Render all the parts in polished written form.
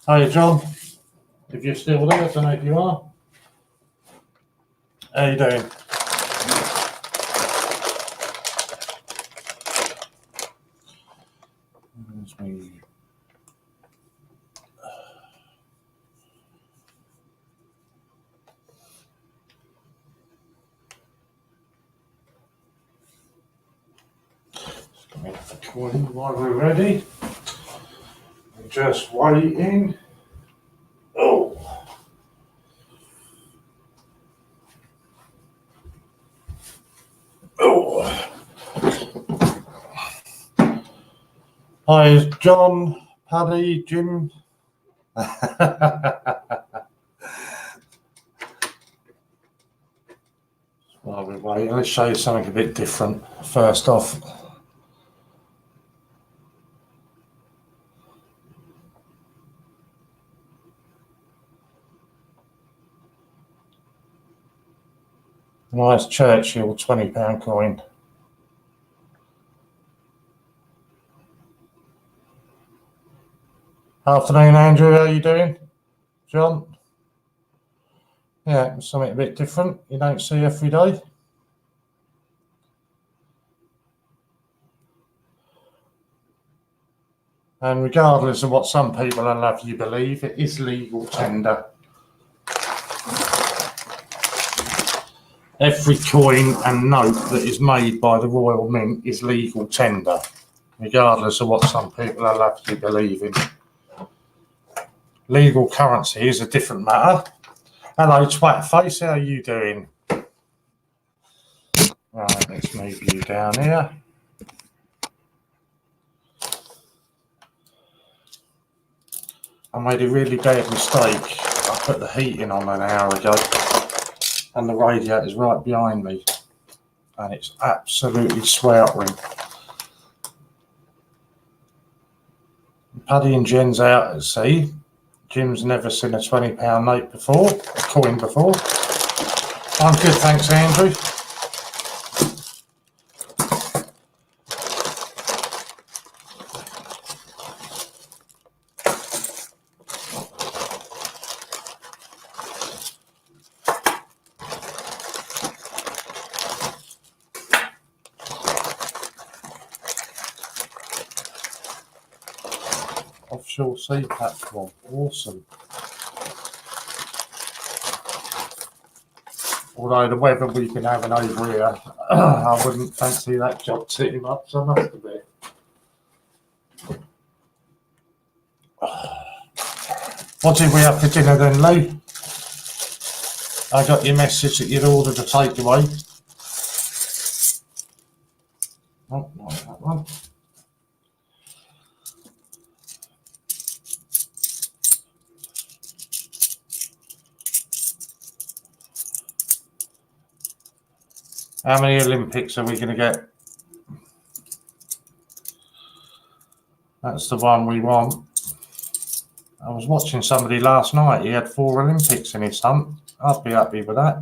Hi, John. If you're still there, I don't know if you are. How you doing? There's me. Just coming off the coin while we're ready. I'm just waiting. Oh. Oh. Hi, John, Paddy, Jim. While we're waiting, let's show you something a bit different. First off, nice Churchill £20 coin. Afternoon, Andrew. How you doing, John? Yeah, something a bit different. You don't see every day. And regardless of what some people will have you believe, it is legal tender. Every coin and note that is made by the Royal Mint is legal tender, regardless of what some people will have you believe in. Legal currency is a different matter. Hello, Twatface, how are you doing? Right, let's move you down here. I made a really bad mistake. I put the heating on an hour ago and the radiator's right behind me and it's absolutely sweltering. Paddy and Jen's out at sea. Jim's never seen a £20 note before, a coin before. I'm good, thanks, Andrew. Offshore sea platform, awesome. Although the weather we've been having over here, I wouldn't fancy that job too much, I must admit. What did we have for dinner then, Lou? I got your message that you'd ordered a takeaway. Oh, not that one. How many Olympics are we going to get? That's the one we want. I was watching somebody last night. He had 4 Olympics in his hunt. I'd be happy with that.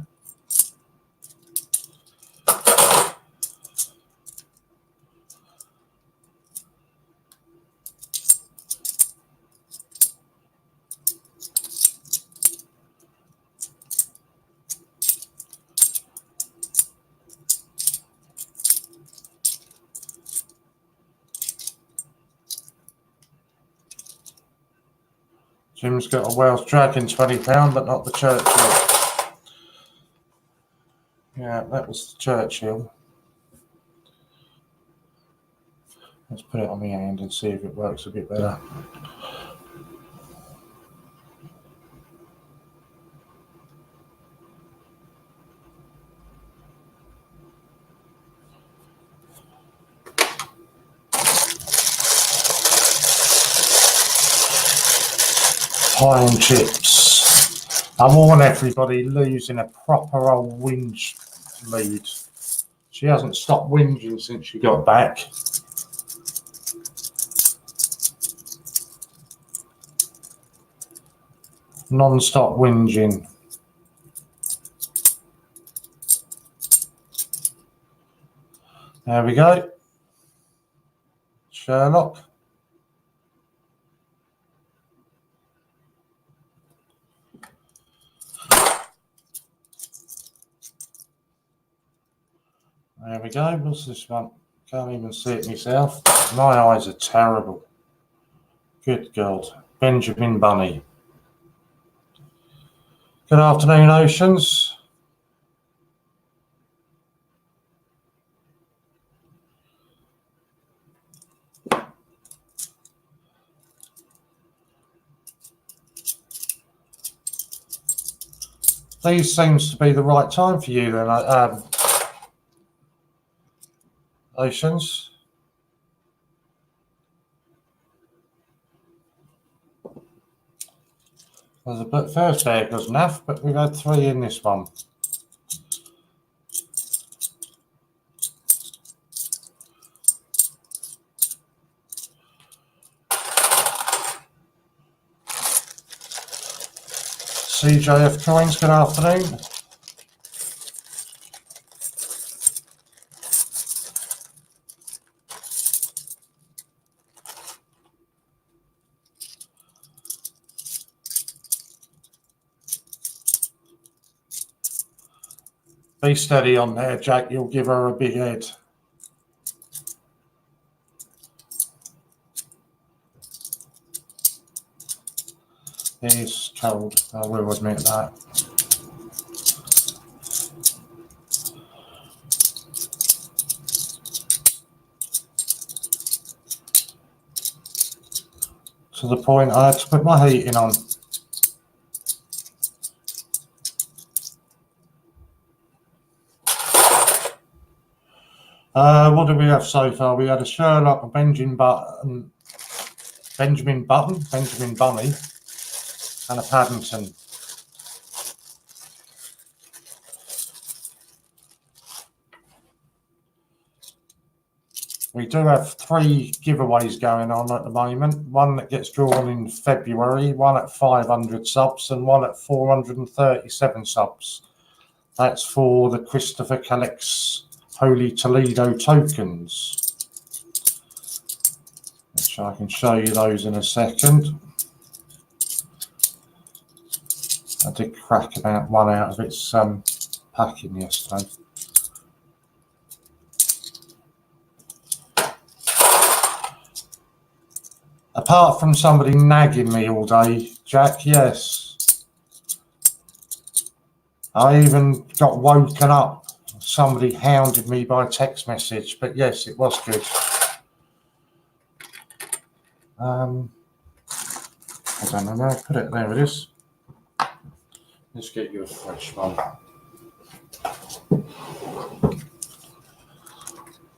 Jim's got a Welsh Dragon £20, but not the Churchill. Yeah, that was the Churchill. Let's put it on my hand and see if it works a bit better. Pie and chips. I warn everybody, Lou's in a proper old whinge mood. She hasn't stopped whinging since she got back. Non-stop whinging. There we go. Sherlock. There we go. What's this one? Can't even see it myself. My eyes are terrible. Good God. Benjamin Bunny. Good afternoon, Oceans. These seems to be the right time for you then, Oceans. There's a bit first there was enough, but we've had 3 in this one. CJF Coins, good afternoon. Be steady on there, Jack. You'll give her a big head. It's cold, I will admit that. To the point I had to put my heating on. What did we have so far? We had a Sherlock, a Benjamin Bunny, and a Paddington. We do have 3 giveaways going on at the moment. One that gets drawn in February, one at 500 subs, and one at 437 subs. That's for the Christopher Collects Holy Toledo tokens, which I can show you those in a second. I did crack about one out of its packing yesterday. Apart from somebody nagging me all day, Jack, yes. I even got woken up. Somebody hounded me by text message, but yes, it was good. I don't know where I put it. There it is. Let's get you a fresh one.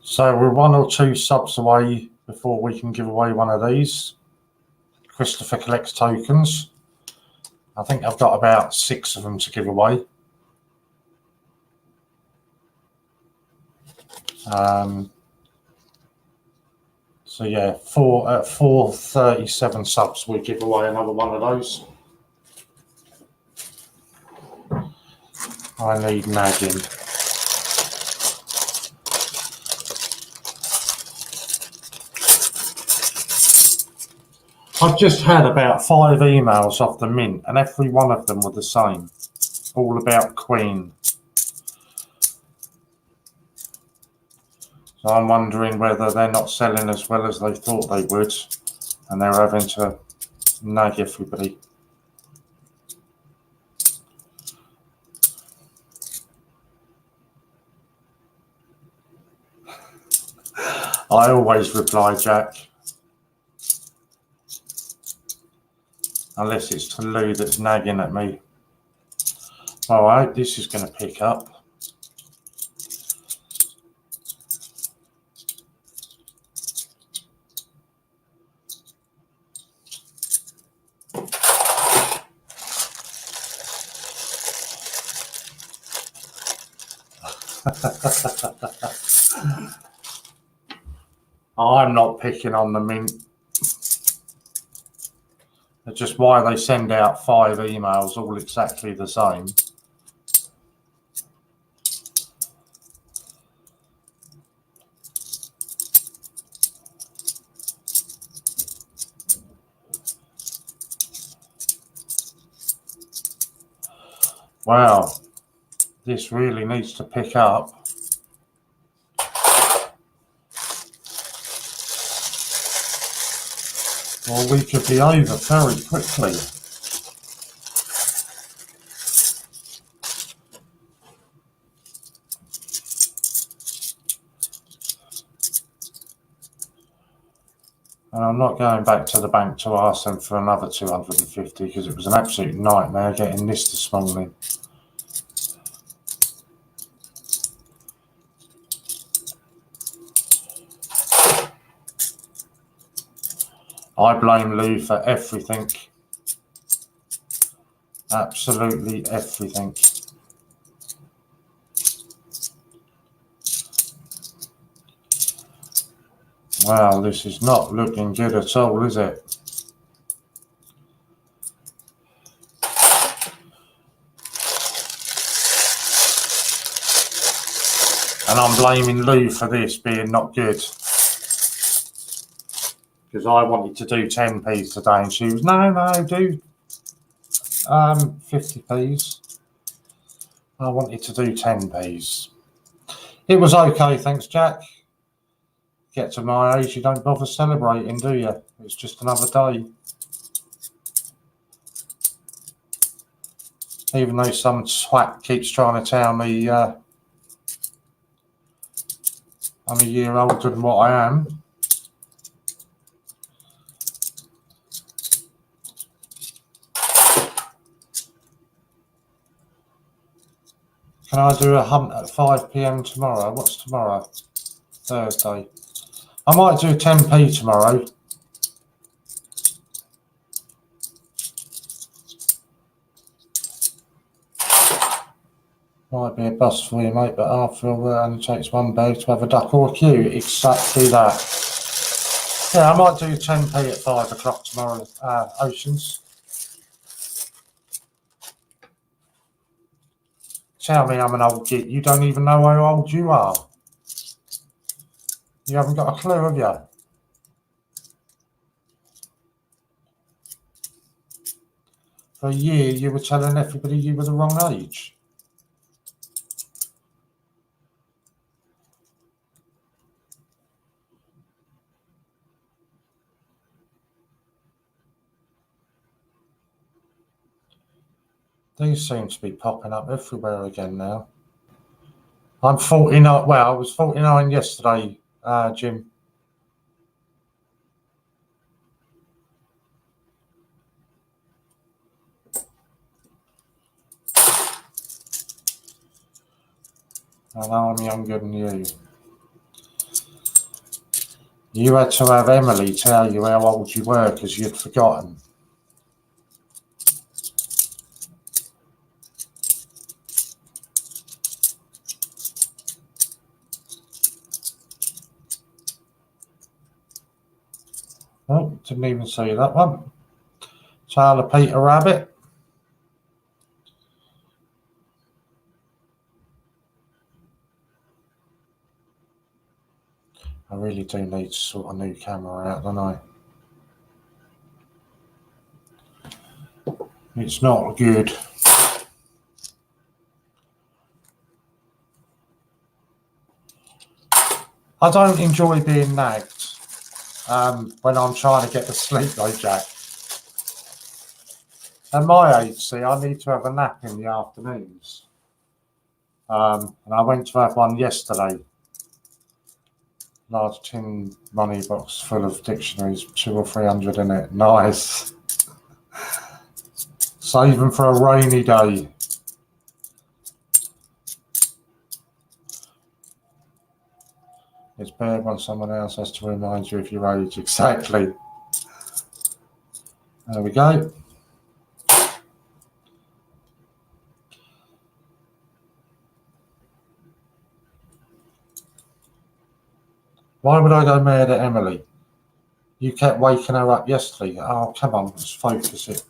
So we're 1 or 2 subs away before we can give away one of these Christopher Collects tokens. I think I've got about 6 of them to give away. So yeah, 437 subs, we give away another one of those. I need nagging. I've just had about 5 emails off the mint, and every one of them were the same, all about Queen. So I'm wondering whether they're not selling as well as they thought they would, and they're having to nag everybody. I always reply, Jack. Unless it's Lou that's nagging at me. Oh, I hope this is going to pick up. I'm not picking on the mint. It's just why they send out 5 emails all exactly the same. Wow, this really needs to pick up. or we could be over very quickly. And I'm not going back to the bank to ask them for another 250 because it was an absolute nightmare getting this morning. I blame Lou for everything. Absolutely everything. Well, this is not looking good at all, is it? And I'm blaming Lou for this being not good. Because I wanted to do 10p today and she was, no, do 50p's. I wanted to do 10p's. It was okay, thanks, Jack. Get to my age, you don't bother celebrating, do you? It's just another day. Even though some swat keeps trying to tell me I'm a year older than what I am. Can I do a hunt at 5 p.m. tomorrow? What's tomorrow? Thursday. I might do 10p tomorrow. Might be a bust for you, mate, but after all, it only takes one day to have a duck or a queue. Exactly that. Yeah, I might do 10p at 5 o'clock tomorrow, Oceans. Tell me I'm an old git. You don't even know how old you are. You haven't got a clue, have you? For a year, you were telling everybody you were the wrong age. These seem to be popping up everywhere again now. I'm 49. Well, I was 49 yesterday, Jim. I know I'm younger than you. You had to have Emily tell you how old you were because you'd forgotten. Oh, didn't even see that one. Tyler Peter Rabbit. I really do need to sort a new camera out, don't I? It's not good. I don't enjoy being nagged when I'm trying to get to sleep though, Jack. At my age, see, I need to have a nap in the afternoons. And I went to have one yesterday. Large tin money box full of dictionaries, 200 or 300 in it. Nice. Save them for a rainy day. It's bad when someone else has to remind you of your age. Exactly. There we go. Why would I go mad at Emily? You kept waking her up yesterday. Oh, come on, let's focus it.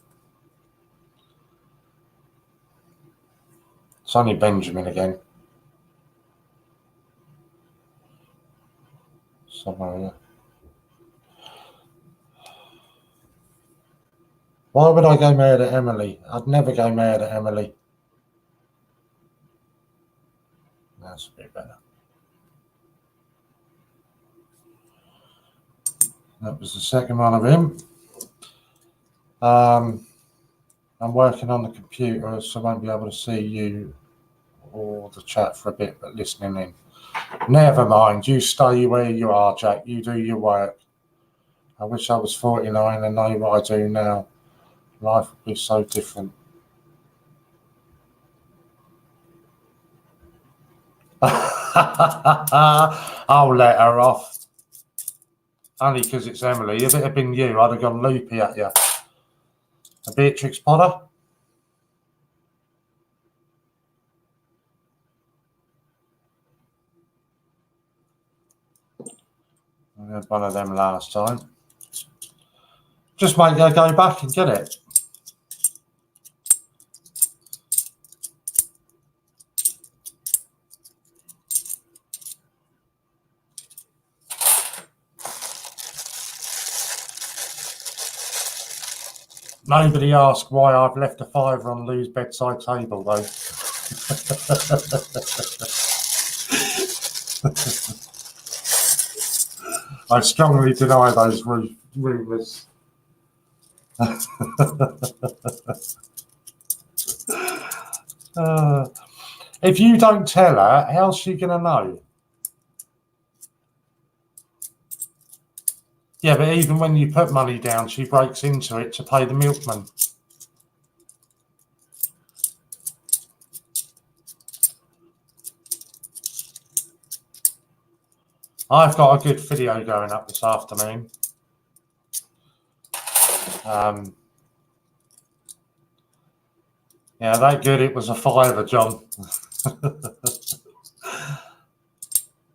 It's only Benjamin again. Somewhere here. Why would I go mad at Emily? I'd never go mad at Emily. That's a bit better. That was the second one of him. I'm working on the computer, so I won't be able to see you or the chat for a bit, but listening in. Never mind, you stay where you are, Jack. You do your work. I wish I was 49 and know what I do now. Life would be so different. I'll let her off. Only because it's Emily. If it had been you, I'd have gone loopy at you. A Beatrix Potter? I had one of them last time. Just make her go back and get it. Nobody asked why I've left a fiver on Lou's bedside table, though. I strongly deny those rumours. If you don't tell her, how's she going to know? Yeah, but even when you put money down, she breaks into it to pay the milkman. I've got a good video going up this afternoon. Yeah, that good. It was a fiver, John.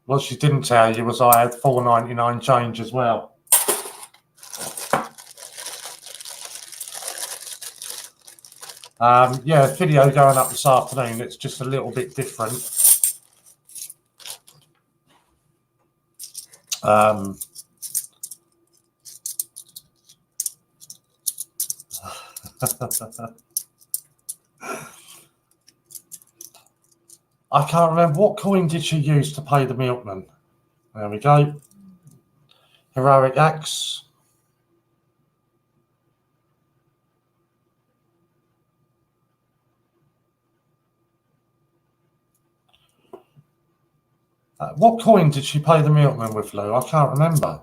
What she didn't tell you was I had $4.99 change as well. Yeah, video going up this afternoon. It's just a little bit different. I can't remember what coin did she use to pay the milkman. There we go. Heroic acts. What coin did she pay the milkman with, Lou? I can't remember.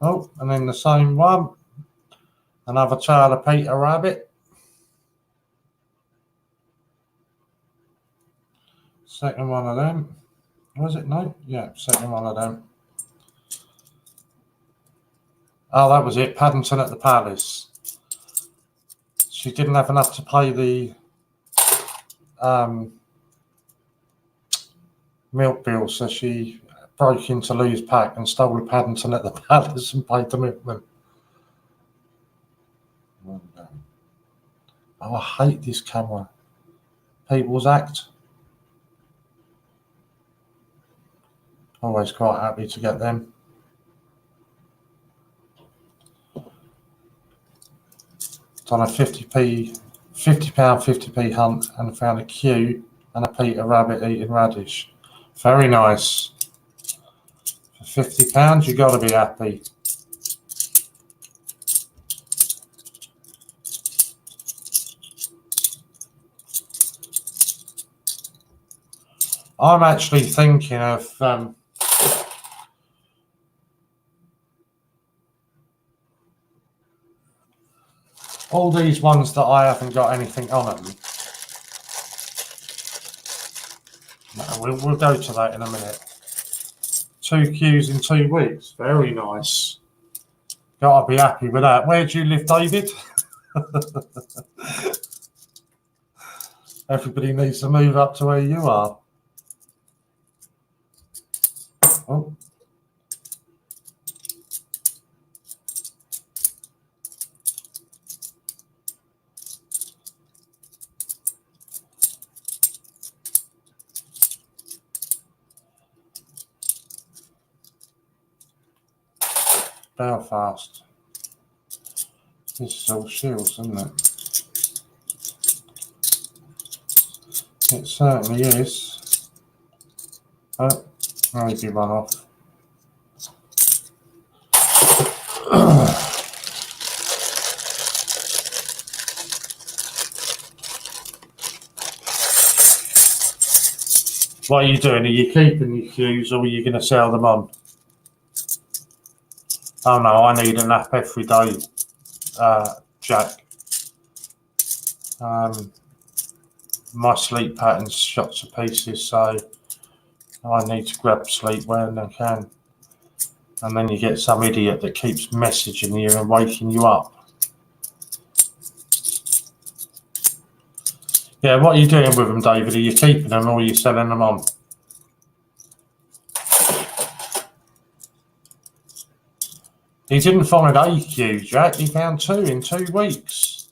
Oh, and then the same one. Another child of Peter Rabbit. Second one of them. Was it? No? Yeah, second one of them. Oh, that was it. Paddington at the Palace. She didn't have enough to pay the milk bill, so she broke into Lou's pack and stole the Paddington at the Palace and paid the milkman. Oh, I hate this camera. People's Act. Always quite happy to get them. Done a £50, 50p hunt and found a Q and a Peter Rabbit eating radish. Very nice. For £50, you got to be happy. I'm actually thinking of all these ones that I haven't got anything on them. No, we'll go to that in a minute. 2 Qs in 2 weeks. Very nice. Got to be happy with that. Where do you live, David? Everybody needs to move up to where you are. Oh. Belfast. This is all Shields, isn't it? It certainly is. Oh, maybe run off. What are you doing? Are you keeping your cues or are you going to sell them on? Oh no, I need a nap every day, Jack. My sleep pattern's shot to pieces, so I need to grab sleep when I can. And then you get some idiot that keeps messaging you and waking you up. Yeah, what are you doing with them, David? Are you keeping them or are you selling them on? He didn't find a cue, Jack. He found 2 in 2 weeks.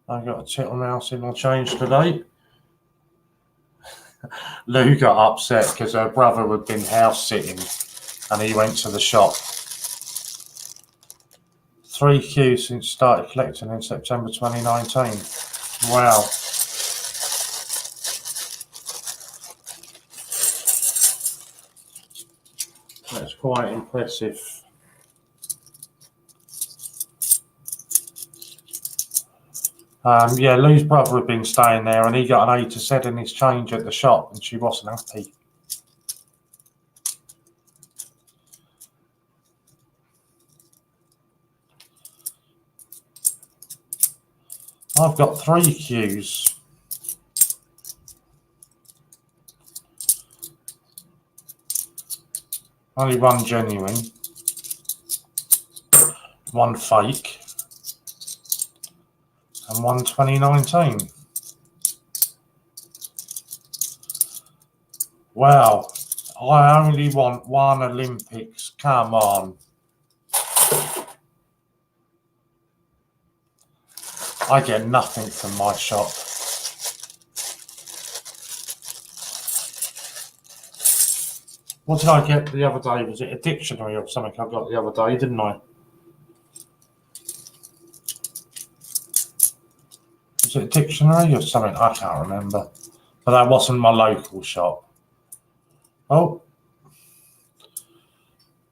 I got a tittle mouse in my change today. Lou got upset because her brother had been house sitting and he went to the shop. 3 cues since started collecting in September 2019. Wow. That's quite impressive. Yeah, Lou's brother had been staying there and he got an A to Z in his change at the shop and she wasn't happy. I've got 3 cues. Only 1 genuine, 1 fake, and 1 2019. Wow, I only want 1 Olympics, come on. I get nothing from my shop. What did I get the other day? Was it a dictionary or something I got the other day, didn't I? Was it a dictionary or something? I can't remember. But that wasn't my local shop. Oh.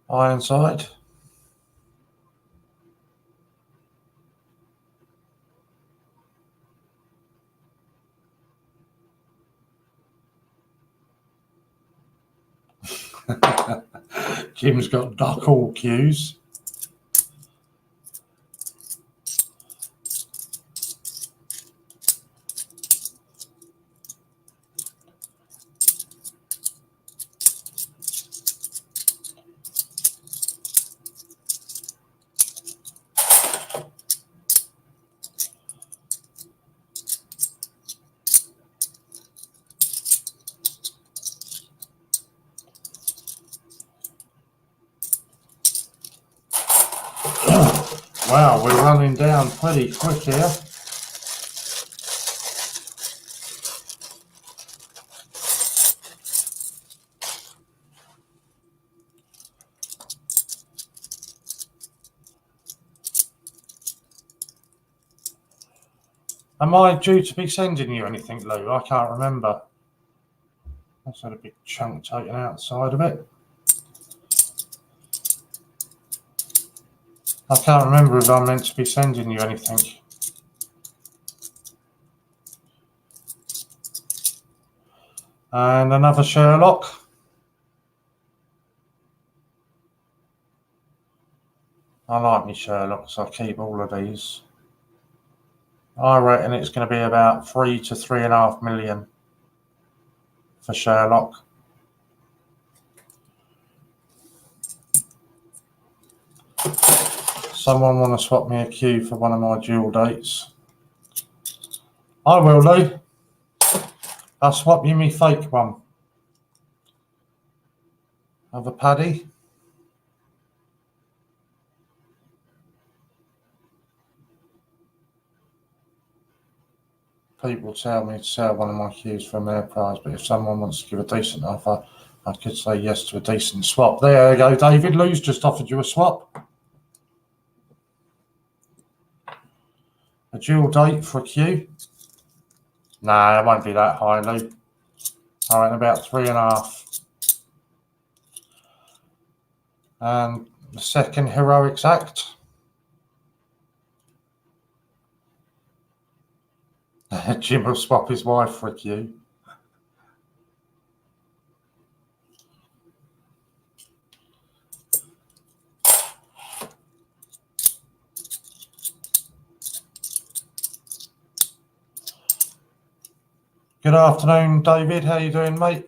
Ironside. Jim's got duck all cues. Wow, we're running down pretty quick here. Am I due to be sending you anything, Lou? I can't remember. That's had a big chunk taken outside of it. I can't remember if I'm meant to be sending you anything. And another Sherlock. I like me Sherlocks. I keep all of these. I reckon it's going to be about 3 to 3.5 million for Sherlock. Someone want to swap me a cue for one of my dual dates? I will, Lou. I'll swap you me fake one. Have a Paddy. People tell me to sell one of my cues for a mere price, but if someone wants to give a decent offer, I could say yes to a decent swap. There you go, David. Lou's just offered you a swap. A dual date for a cue. Nah, it won't be that high, Lou. I reckon about 3.5. And The second heroics act. Jim will swap his wife for a Q. Good afternoon, David. How you doing, mate?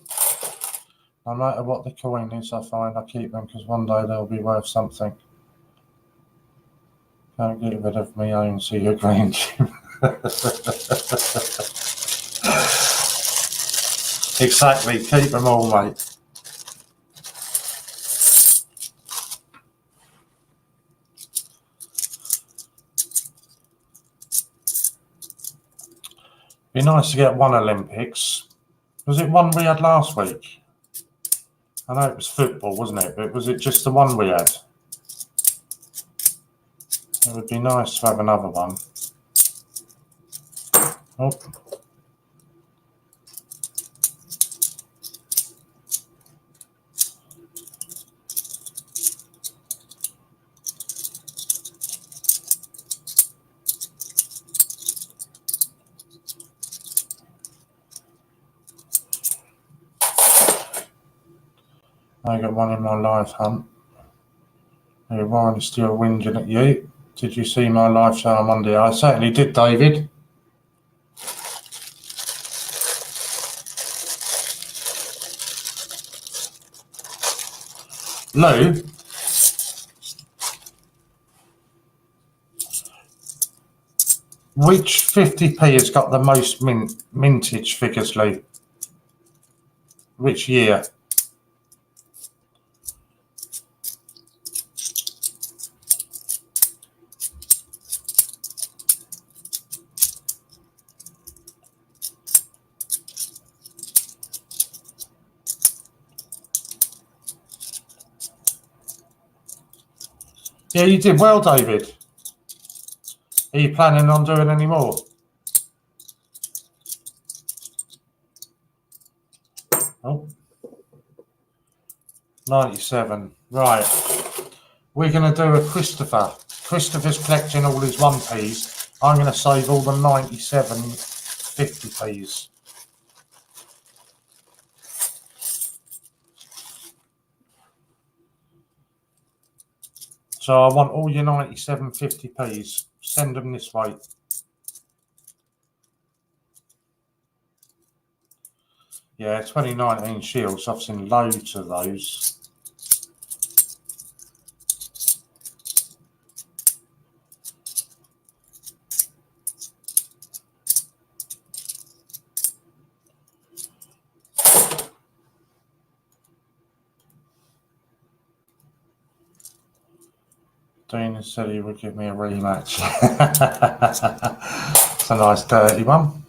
No matter what the coin is, I find I keep them because one day they'll be worth something. Don't get rid of me own, so you're green, Jim. Exactly, keep them all, mate. Be nice to get one Olympics. Was it one we had last week? I know it was football, wasn't it? But was it just the one we had? It would be nice to have another one. Oh. I got one in my live hunt. Hey, Ryan is still whinging at you. Did you see my live show on Monday? I certainly did, David. Lou? Which 50p has got the most mintage figures, Lou? Which year? Yeah, you did well, David. Are you planning on doing any more? Oh. 97. Right. We're going to do a Christopher. Christopher's collecting all his 1p's. I'm going to save all the 97 50p's. So I want all your 97 50p's. Send them this way. Yeah, 2019 Shields. I've seen loads of those. Dean said he would give me a rematch. It's a nice dirty one.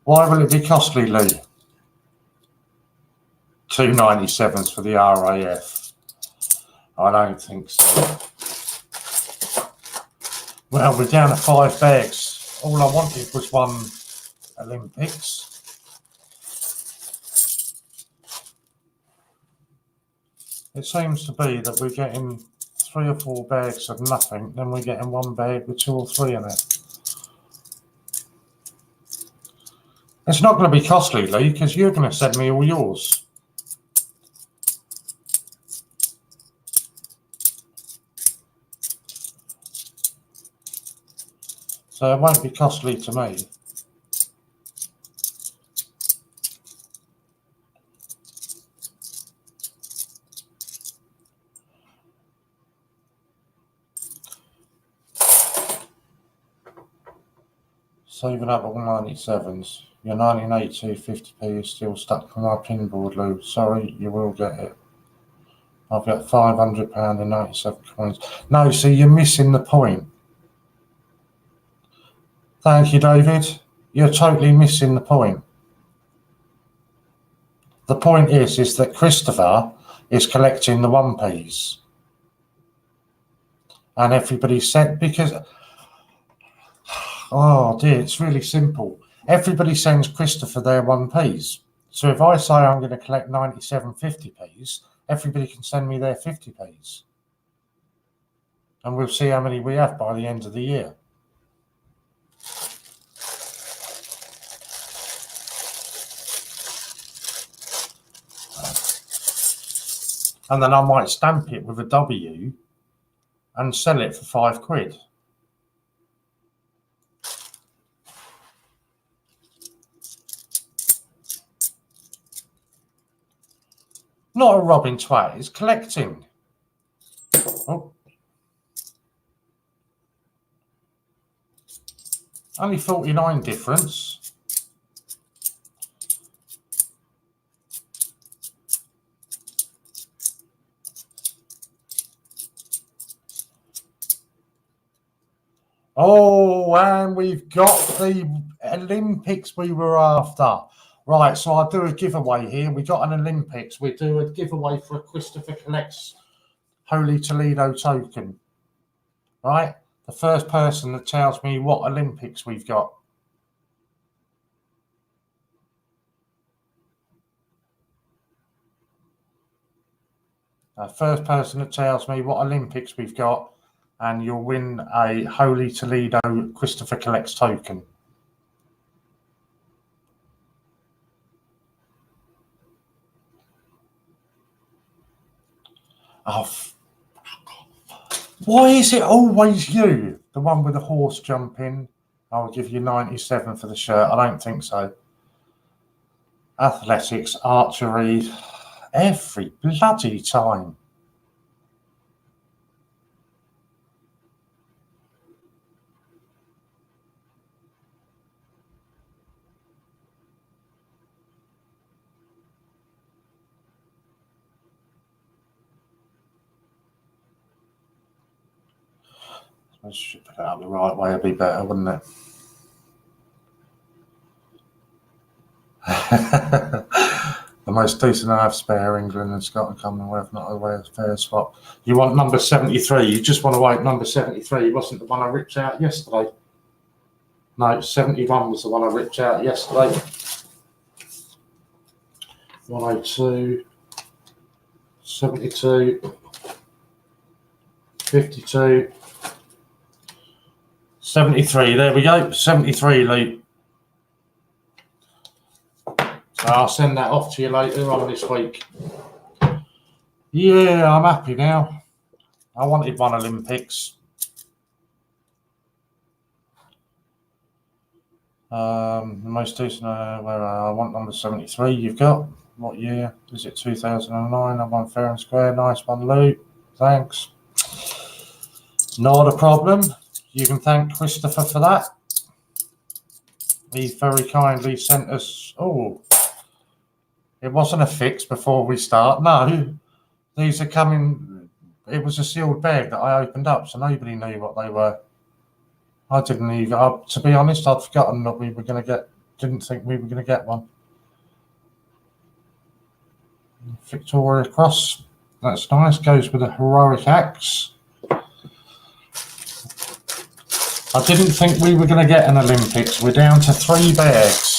Why will it be costly, Lee? 297s for the RAF. I don't think so. Well, we're down to 5 bags. All I wanted was one Olympics. It seems to be that we're getting 3 or 4 bags of nothing, then we're getting 1 bag with 2 or 3 in it. It's not going to be costly, Lee, because you're going to send me all yours. So it won't be costly to me. Saving up all 97s. Your 1982 50p is still stuck on my pinboard, Lou. Sorry, you will get it. I've got £500 in 97 coins. No, see, you're missing the point. Thank you, David. You're totally missing the point. The point is that Christopher is collecting the 1p's. And everybody said, because, oh dear, it's really simple. everybody sends Christopher their 1p's. So if I say I'm going to collect 97 50p's, everybody can send me their 50p's. And we'll see how many we have by the end of the year. And then I might stamp it with a W and sell it for £5. Not a robbing twat, it's collecting. Oh. Only 49 difference. Oh, and we've got the Olympics we were after. Right, so I'll do a giveaway here. We got an Olympics. We do a giveaway for a Christopher Collects Holy Toledo token. Right? The first person that tells me what Olympics we've got. The first person that tells me what Olympics we've got, and you'll win a Holy Toledo Christopher Collects token. Oh, why is it always you? The one with the horse jumping? I'll give you 97 for the shirt. I don't think so. Athletics, archery, every bloody time. I should put it out the right way, it'd be better, wouldn't it? The most decent I have spare, England and Scotland Commonwealth, not a fair swap. You want number 73, you just want to wait number 73. It wasn't the one I ripped out yesterday. No, 71 was the one I ripped out yesterday. 102, 72, 52, 73. There we go, 73, Lee. So I'll send that off to you later on this week. Yeah, I'm happy now. I wanted one Olympics. Most decent, where I want number 73. You've got what year? Is it 2009? I won fair and square. Nice one, Lou. Thanks. Not a problem. You can thank Christopher for that. He very kindly sent us. Oh, it wasn't a fix before we start. No, these are coming. It was a sealed bag that I opened up, so nobody knew what they were. I didn't even, to be honest, I'd forgotten that we were going to get, didn't think we were going to get one. Victoria Cross, that's nice, goes with a heroic axe. I didn't think we were going to get an Olympics. We're down to 3 bags.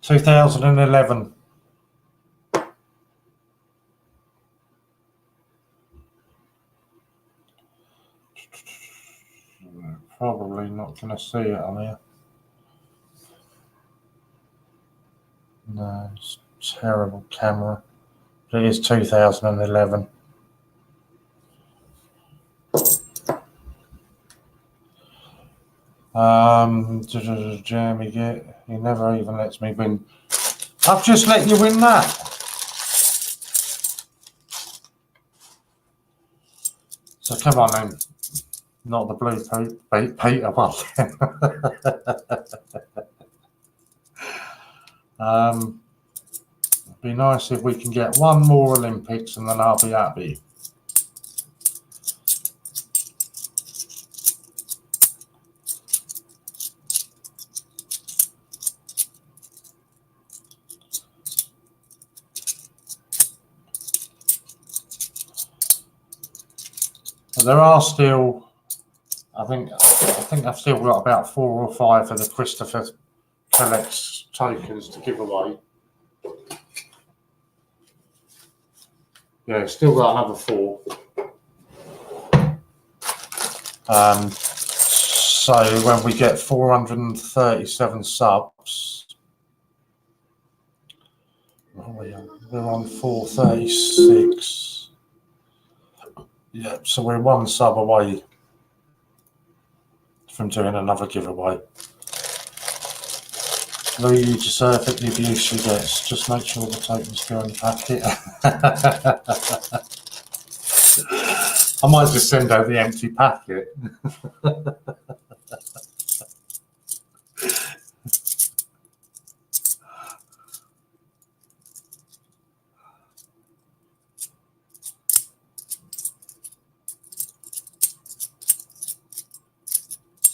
(2011). Probably not going to see it on here. No, it's a terrible camera. But it is 2011. Jeremy, he never even lets me win. I've just let you win that. So come on then. Not the blue Peter one. It'd be nice if we can get one more Olympics and then I'll be happy. But there are still, I think I've still got about 4 or 5 of the Christopher Collects tokens to give away. Yeah, still got another 4. So when we get 437 subs, we're on 436. Yeah, so we're 1 sub away from doing another giveaway. Louis, you deserve it, the abuse she gets. Just make sure the tokens go in the packet. I might just send out the empty packet.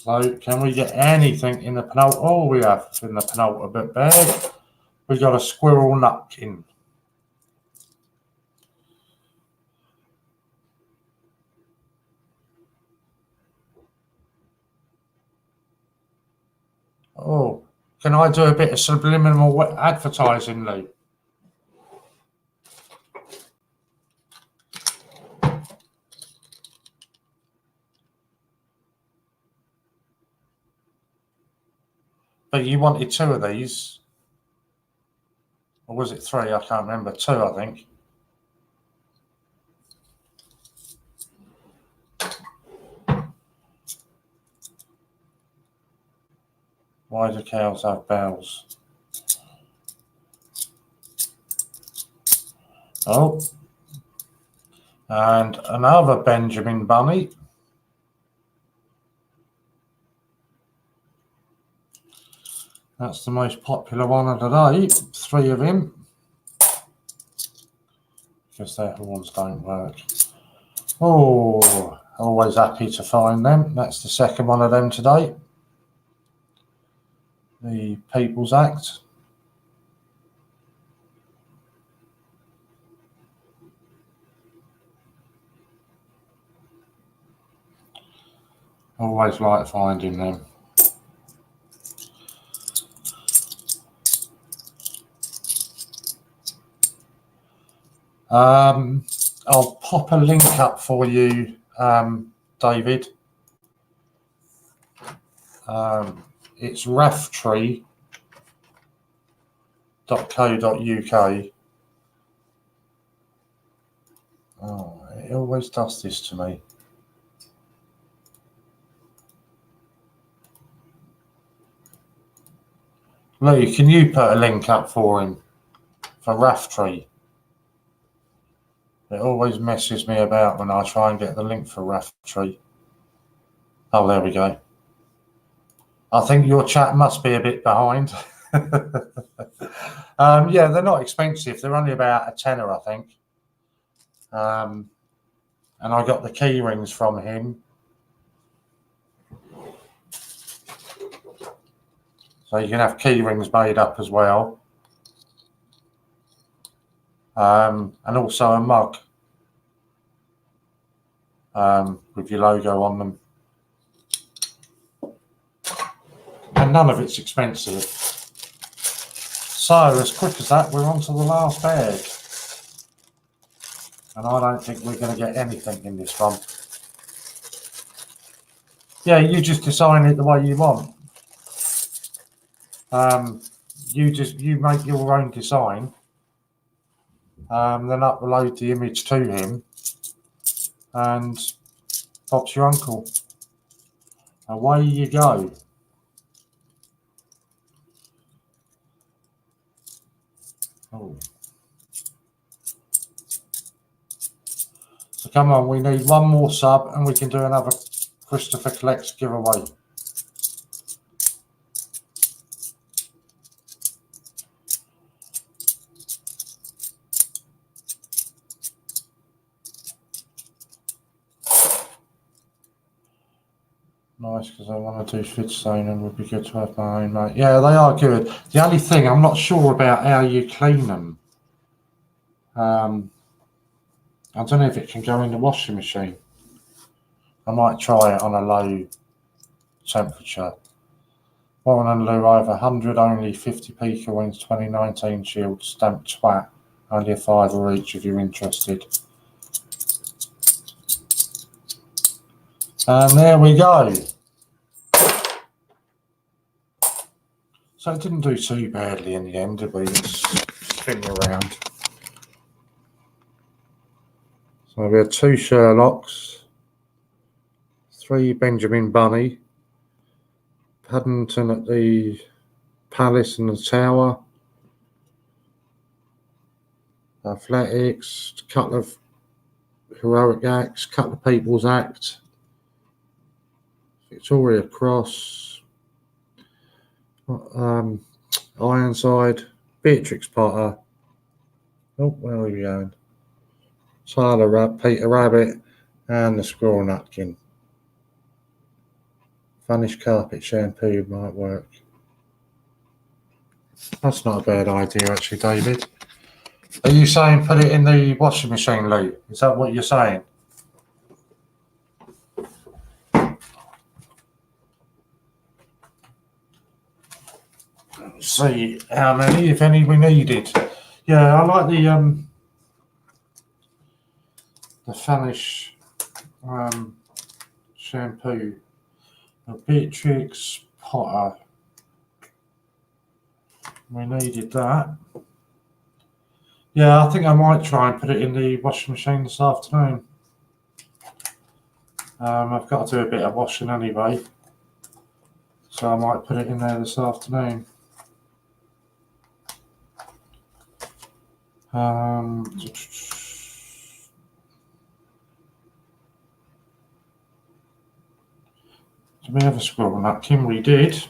So, can we get anything in the penultimate? Oh, we have in the penultimate bag. We got a squirrel nutkin. Oh, can I do a bit of subliminal advertising, Lee? But you wanted 2 of these. Or was it 3? I can't remember. 2, I think. Why do cows have bells? Oh. And another Benjamin Bunny. That's the most popular one of the day. 3 of him. Because their horns don't work. Oh, always happy to find them. That's the second one of them today. The People's Act. Always like finding them. I'll pop a link up for you, David. It's rafftree.co.uk. Oh, it always does this to me. Lee, can you put a link up for him for Rafftree? It always messes me about when I try and get the link for Rafftree. Oh, there we go. I think your chat must be a bit behind. Yeah, they're not expensive. They're only about a tenner, I think. And I got the key rings from him. So you can have key rings made up as well. And also a mug with your logo on them. And none of it's expensive. So as quick as that, we're on to the last bag. And I don't think we're going to get anything in this one. Yeah, you just design it the way you want. You make your own design. Then upload the image to him. And Bob's your uncle. Away you go. Oh. So come on, we need 1 more sub and we can do another Christopher Collects giveaway. Nice, because I want to do Fidstone and would be good to have my own, mate. Yeah, they are good. The only thing, I'm not sure about how you clean them. I don't know if it can go in the washing machine. I might try it on a low temperature. Warren and Lou over 100, only 50p coins, 2019 shield, stamped twat, only a £5 each if you're interested. And there we go. So it didn't do too badly in the end, did we? Let's spin around. So we had 2 Sherlocks, 3 Benjamin Bunny, Paddington at the Palace and the Tower, Athletics, a couple of Heroic Acts, a couple of People's Act, Victoria Cross, Ironside, Beatrix Potter. Oh, where are we going? Tyler Peter Rabbit, and the Squirrel Nutkin. Vanish carpet shampoo might work. That's not a bad idea, actually, David. Are you saying put it in the washing machine, Lou? Is that what you're saying? Let's see how many, if any, we needed. Yeah, I like the Vanish shampoo. Beatrix Potter. We needed that. Yeah, I think I might try and put it in the washing machine this afternoon. I've got to do a bit of washing anyway, so I might put it in there this afternoon. Did we have a Squirrel Nutkin? We did.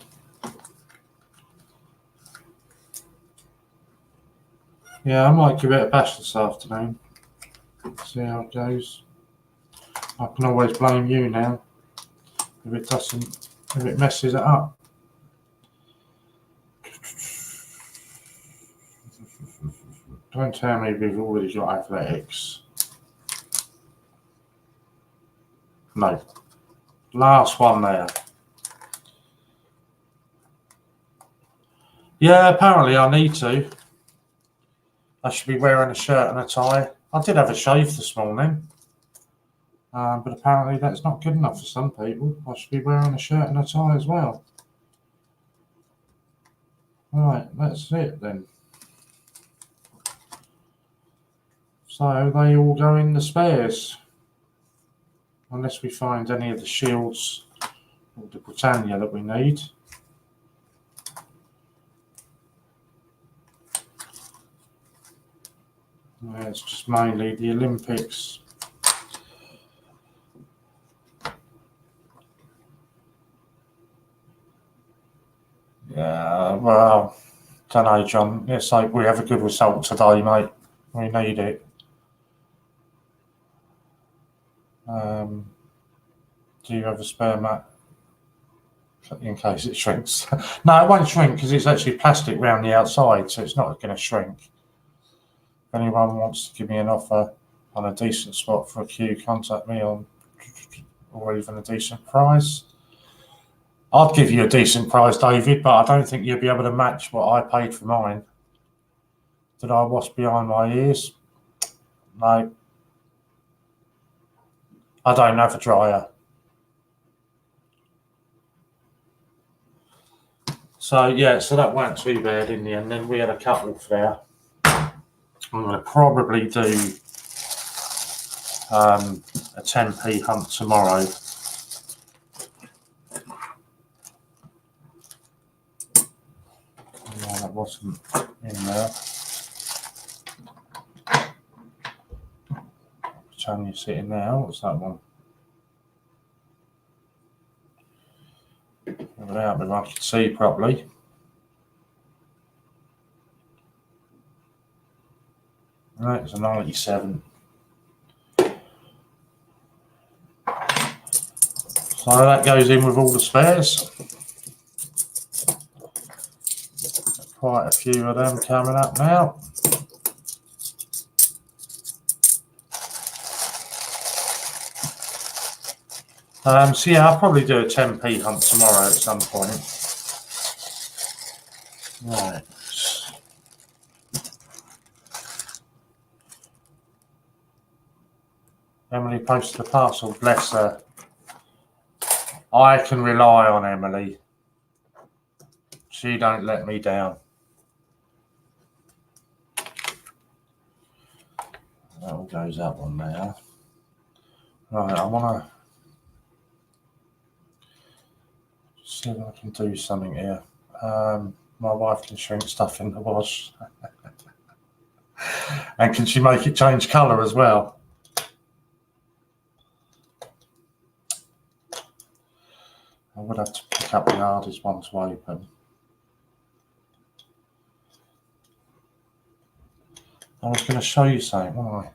Yeah, I might give it a bash this afternoon. See how it goes. I can always blame you now if it messes it up. Don't tell me we've already got Athletics. No. Last one there. Yeah, apparently I need to. I should be wearing a shirt and a tie. I did have a shave this morning, but apparently that's not good enough for some people. I should be wearing a shirt and a tie as well. Right, that's it then. So they all go in the spares. Unless we find any of the shields or the Britannia that we need. Yeah, it's just mainly the Olympics. Yeah, well, don't know, John. Let's hope we have a good result today, mate. We need it. Do you have a spare mat in case it shrinks? No, it won't shrink because it's actually plastic around the outside, so it's not going to shrink. If anyone wants to give me an offer on a decent spot for a queue, contact me on, or even a decent price. I'd give you a decent price, David, but I don't think you'll be able to match what I paid for mine. Did I wash behind my ears? No. I don't have a dryer. So, yeah, so that weren't too bad in the end. Then we had a couple there. I'm going to probably do a 10p hunt tomorrow. No, that wasn't in there. Britannia sitting there. What's that one? Without me, I can see properly. Right, it's a 97. So that goes in with all the spares. Quite a few of them coming up now. So yeah, I'll probably do a 10p hunt tomorrow at some point. Right. Emily posted a parcel, bless her. I can rely on Emily. She don't let me down. That all goes up on there. Right, I want to see if I can do something here. My wife can shrink stuff in the wash. And can she make it change colour as well? I would have to pick up the hardest one to open. I was going to show you something, wasn't I?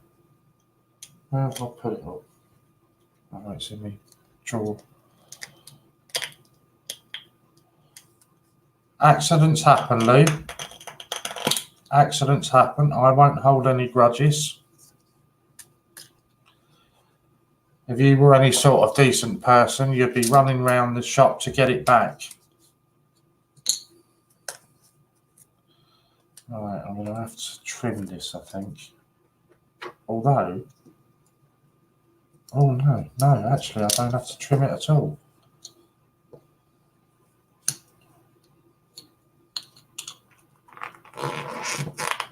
Where have I put it up? Oh, it's in my drawer. Accidents happen, Lou. Accidents happen. I won't hold any grudges. If you were any sort of decent person, you'd be running around the shop to get it back. Right, I'm going to have to trim this, I think. Although, oh no, actually I don't have to trim it at all.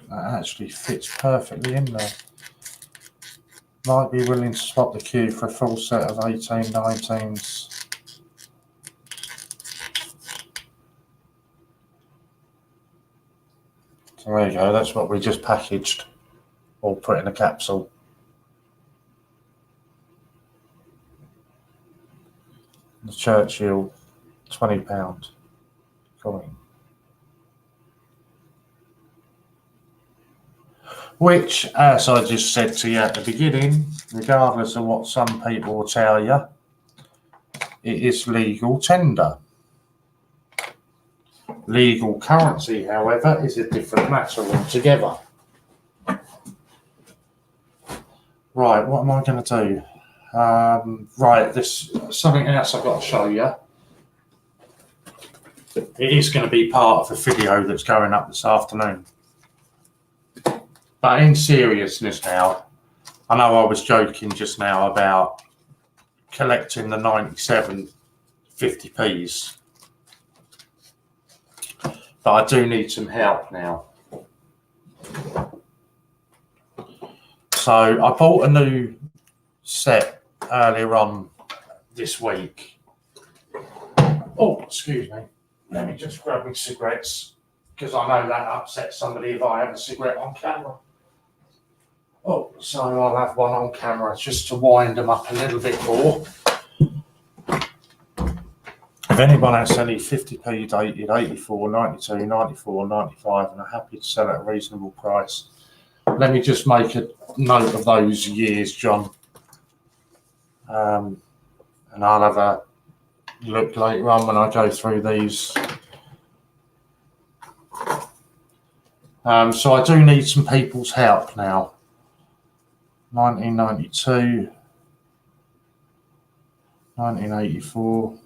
That actually fits perfectly in there. Might be willing to swap the queue for a full set of 18, 19s. So there you go, that's what we just packaged or put in a capsule. The Churchill £20 coin. Which, as I just said to you at the beginning, regardless of what some people will tell you, it is legal tender. Legal currency, however, is a different matter altogether. Right, what am I going to do? Right, this something else I've got to show you. It is going to be part of a video that's going up this afternoon. But in seriousness now, I know I was joking just now about collecting the 97 50p's. But I do need some help now. So I bought a new set earlier on this week. Oh, excuse me. Let me just grab my cigarettes, because I know that upsets somebody if I have a cigarette on camera. Oh, so I'll have one on camera just to wind them up a little bit more. If anyone has any 50p dated 84, 92, 94, 95 and are happy to sell at a reasonable price, let me just make a note of those years, John. And I'll have a look later on when I go through these. So I do need some people's help now. 1992, 1984,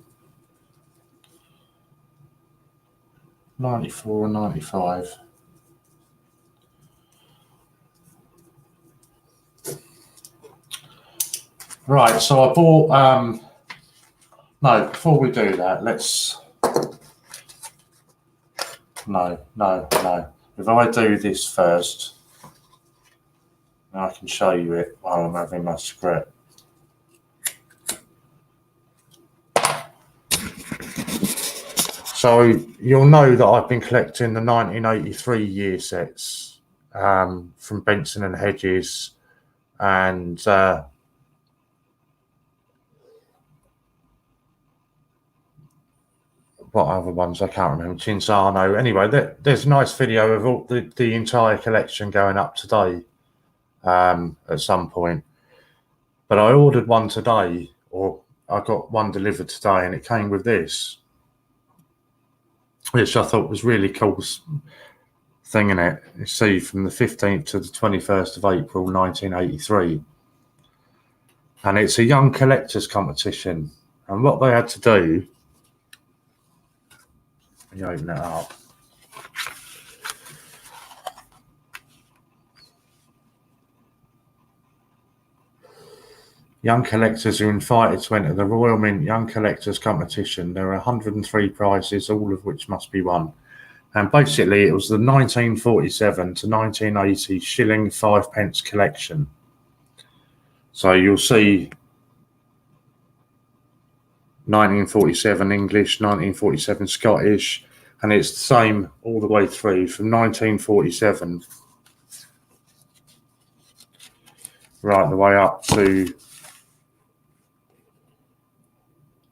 94 and 95. Right, so I bought, no, before we do that, let's, no. If I do this first, I can show you it while I'm having my cigarette. So you'll know that I've been collecting the 1983 year sets from Benson and Hedges and what other ones I can't remember. Cinzano. Anyway, there's a nice video of all the entire collection going up today at some point. But I ordered one today, or I got one delivered today, and it came with this, which I thought was really cool thing in it. You see, from the 15th to the 21st of April 1983. And it's a young collectors competition. And what they had to do, when you open it up, young collectors are invited to enter the Royal Mint Young Collectors Competition. There are 103 prizes, all of which must be won. And basically, it was the 1947 to 1980 shilling 5 pence collection. So you'll see 1947 English, 1947 Scottish, and it's the same all the way through from 1947 right the way up to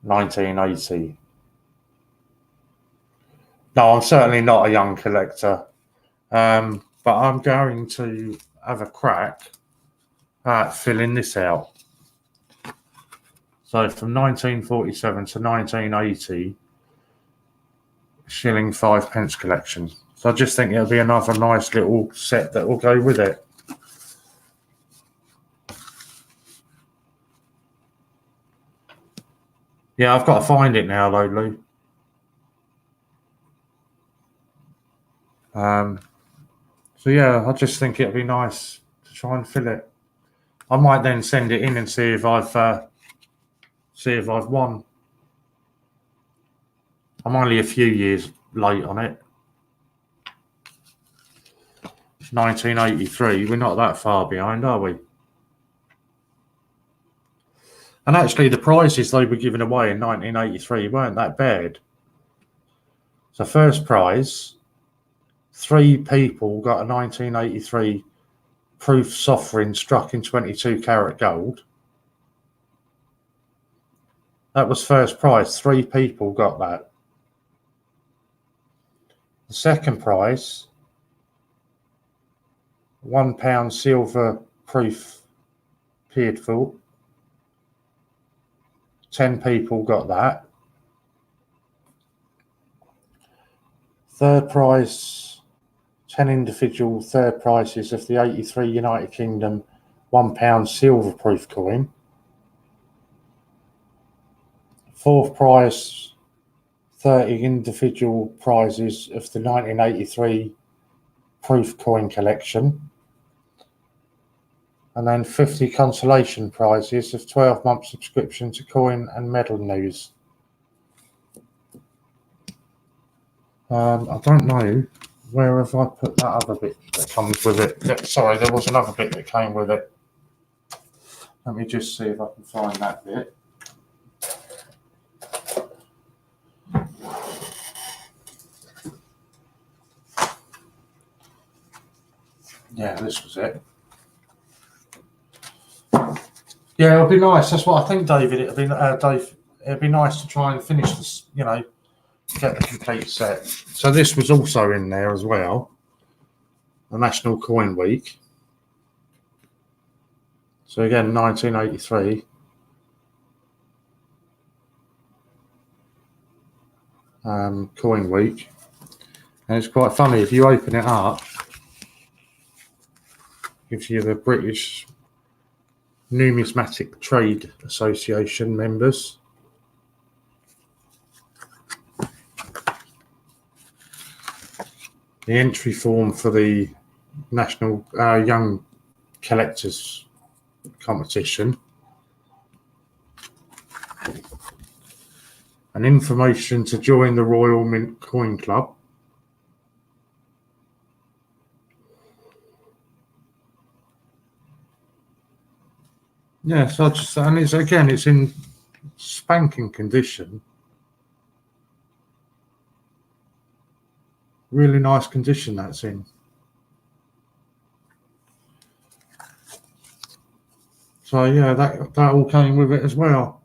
1980. No, I'm certainly not a young collector, but I'm going to have a crack at filling this out. So from 1947 to 1980, shilling 5 pence collection. So I just think it'll be another nice little set that will go with it. Yeah, I've got to find it now though, Lou. So yeah, I just think it'd be nice to try and fill it. I might then send it in and see if I've won. I'm only a few years late on it. 1983, we're not that far behind, are we? And actually, the prizes they were giving away in 1983 weren't that bad. So first prize, 3 people got a 1983 proof sovereign struck in 22 karat gold. That was first prize. 3 people got that. The second prize, £1 silver proof Piedfort. 10 people got that. Third prize, 10 individual third prizes of the 83 United Kingdom £1 silver proof coin. Fourth prize, 30 individual prizes of the 1983 proof coin collection. And then 50 consolation prizes of 12-month subscription to Coin and Medal News. I don't know, where have I put that other bit that comes with it? Sorry, there was another bit that came with it. Let me just see if I can find that bit. Yeah, this was it. Yeah, it'll be nice. That's what I think, David. It'd be nice to try and finish this, get the complete set. So this was also in there as well. The National Coin Week. So again, 1983. Coin Week. And it's quite funny, if you open it up, it gives you the British Numismatic Trade Association members. The entry form for the National Young Collectors Competition. And information to join the Royal Mint Coin Club. Yeah, so it's in spanking condition. Really nice condition that's in. So yeah, that all came with it as well.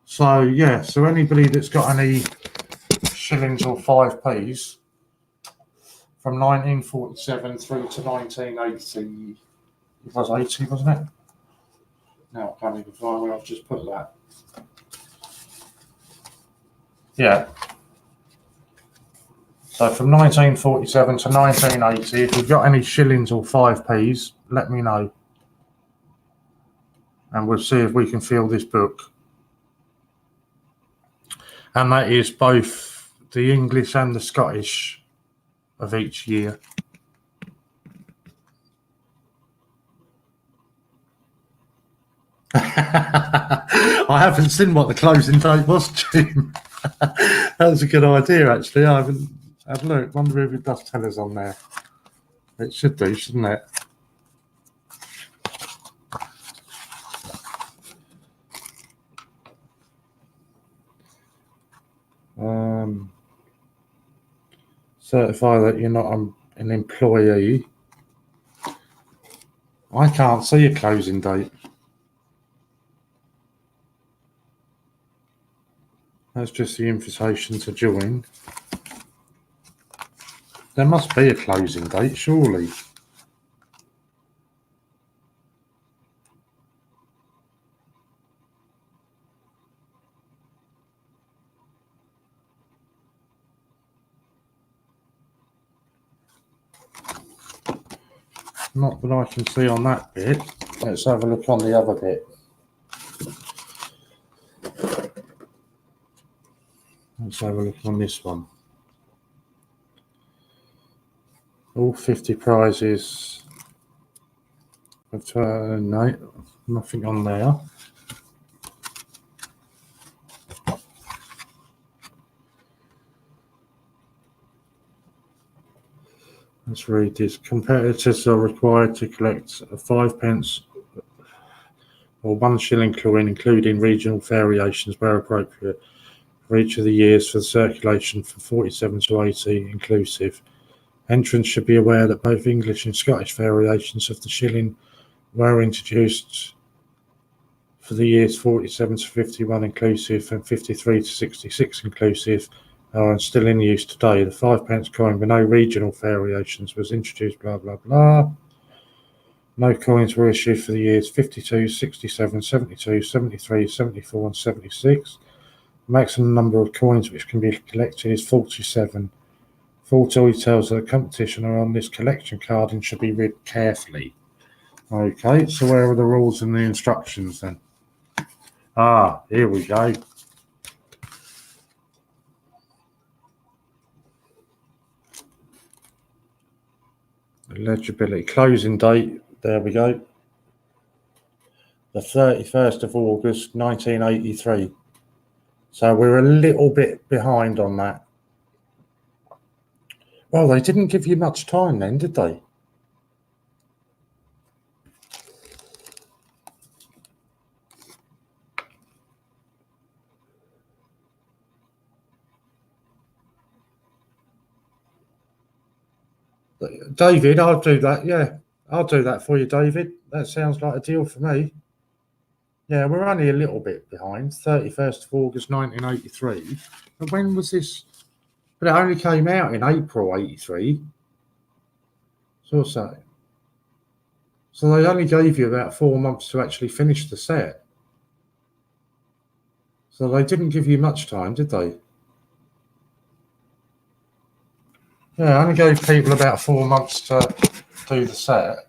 So yeah, so anybody that's got any shillings or 5p's from 1947 through to 1980. It was 80, wasn't it? Now I can't even find where I've just put that. Yeah. So from 1947 to 1980, if you've got any shillings or 5p's, let me know. and we'll see if we can fill this book. And that is both the English and the Scottish of each year. I haven't seen what the closing date was, Jim. That's a good idea, actually. I haven't had a look. Wonder if it does tell us on there. It should do, shouldn't it? Certify that you're not an employee. I can't see a closing date. That's just the invitation to join. There must be a closing date, surely. Not that I can see on that bit. Let's have a look on the other bit. Let's have a look on this one. All 50 prizes. No, nothing on there. Let's read this. Competitors are required to collect a 5 pence or 1 shilling coin, including regional variations where appropriate, for each of the years for the circulation from 47 to 80 inclusive. Entrants should be aware that both English and Scottish variations of the shilling were introduced for the years 47 to 51 inclusive and 53 to 66 inclusive are still in use today. The 5 pence coin with no regional variations was introduced, blah, blah, blah. No coins were issued for the years 52, 67, 72, 73, 74 and 76. The maximum number of coins which can be collected is 47. Full details of the competition are on this collection card and should be read carefully. Okay, so where are the rules and the instructions then? Ah, here we go. Eligibility closing date, there we go. The 31st of August 1983. So we're a little bit behind on that. Well, they didn't give you much time then, did they? David, I'll do that. Yeah, I'll do that for you, David. That sounds like a deal for me. Yeah, we're only a little bit behind. 31st of August 1983. But when was this? But it only came out in April 83. So what's that? So they only gave you about 4 months to actually finish the set. So they didn't give you much time, did they? Yeah, I only gave people about 4 months to do the set.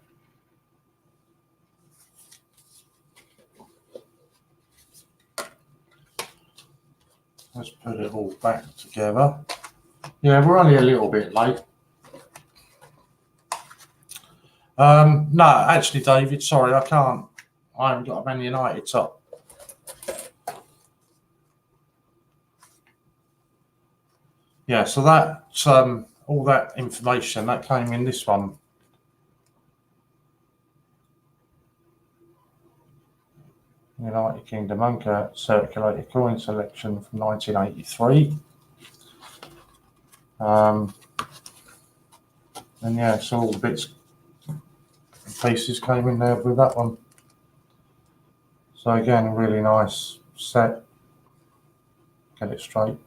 Let's put it all back together. Yeah, we're only a little bit late. No, actually, David, sorry, I can't. I haven't got a Man United top. Yeah, so that's all that information that came in this one. United Kingdom Unker circulated coin selection from 1983. And yeah, so all the bits and pieces came in there with that one. So again, really nice set. Get it straight.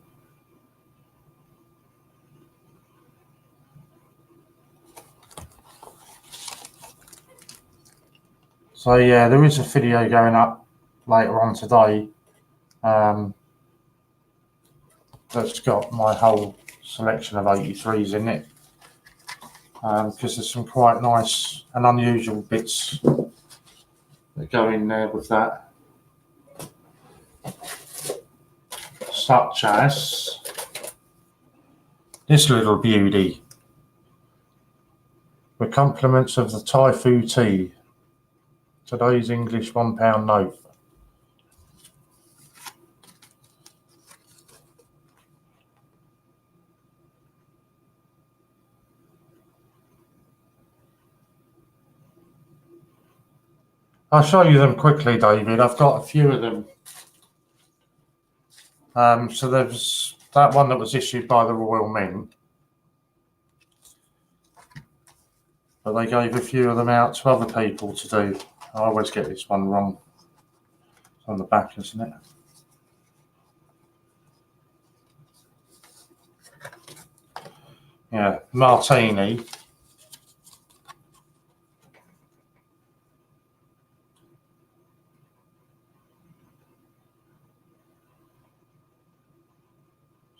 So yeah, there is a video going up later on today that's got my whole selection of 83s in it, because there's some quite nice and unusual bits that go in there with that, such as this little beauty, with compliments of the Thai Fu tea, today's English £1 note. I'll show you them quickly, David. I've got a few of them. So there's that one that was issued by the Royal Mint, but they gave a few of them out to other people to do. I always get this one wrong. It's on the back, isn't it? Yeah, martini.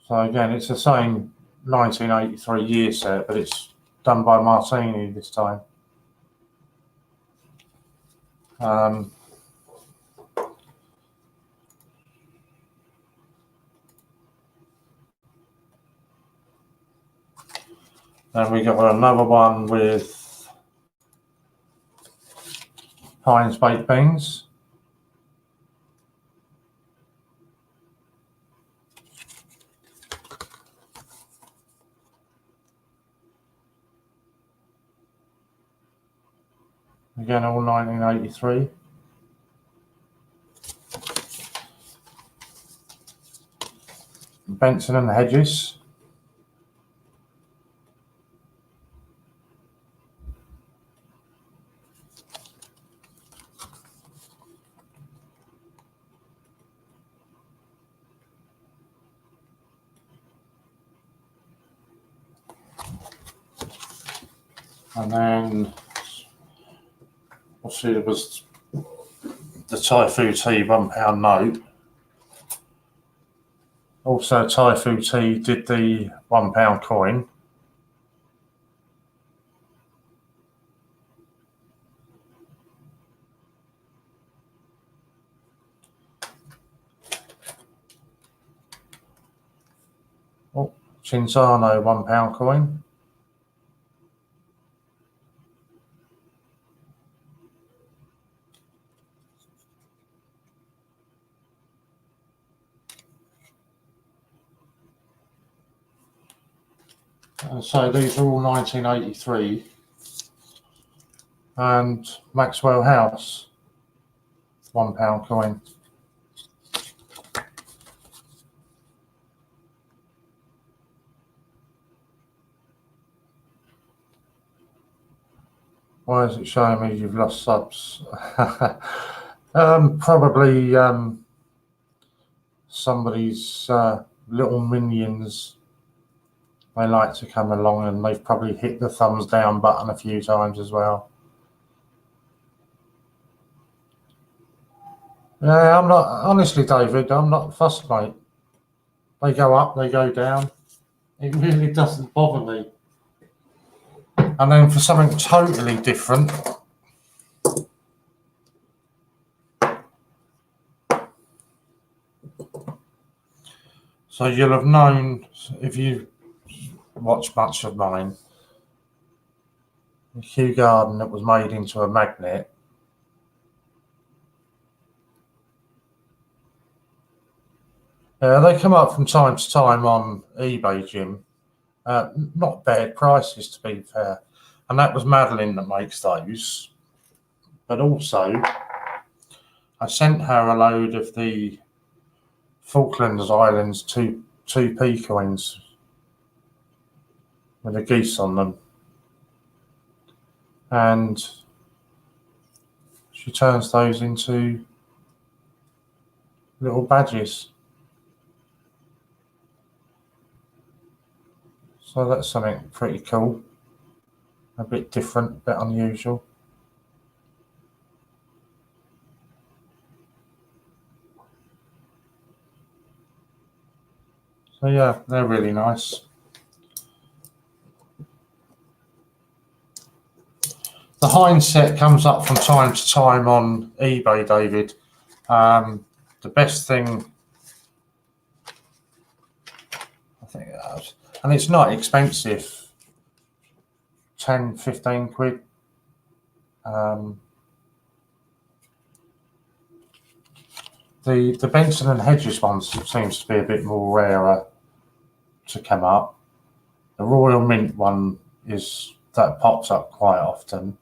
So again, it's the same 1983 year set, but it's done by Martini this time. Then we got another one with Heinz baked beans. Again, all 1983. Benson and Hedges. And then, obviously, there was the Thai Fu tea £1 note. Also, Thai Fu tea did the £1 coin. Oh, Cinzano £1 coin. So these are all 1983. And Maxwell House £1 coin. Why is it showing me you've lost subs? Probably somebody's little minions. They like to come along, and they've probably hit the thumbs down button a few times as well. Yeah, I'm not, honestly, David, I'm not fussed, mate. They go up, they go down. It really doesn't bother me. And then for something totally different, so you'll have known, if you watch much of mine, the Kew Garden that was made into a magnet. They come up from time to time on eBay, Jim. Not bad prices, to be fair. And that was Madeline that makes those. But also, I sent her a load of the Falklands Islands 2p coins with the geese on them. And she turns those into little badges. So that's something pretty cool. A bit different, a bit unusual. So yeah, they're really nice. The Heinz set comes up from time to time on eBay, David. The best thing, I think, and it's not expensive, 10, 15 quid. The Benson and Hedges one seems to be a bit more rarer to come up. The Royal Mint one that pops up quite often.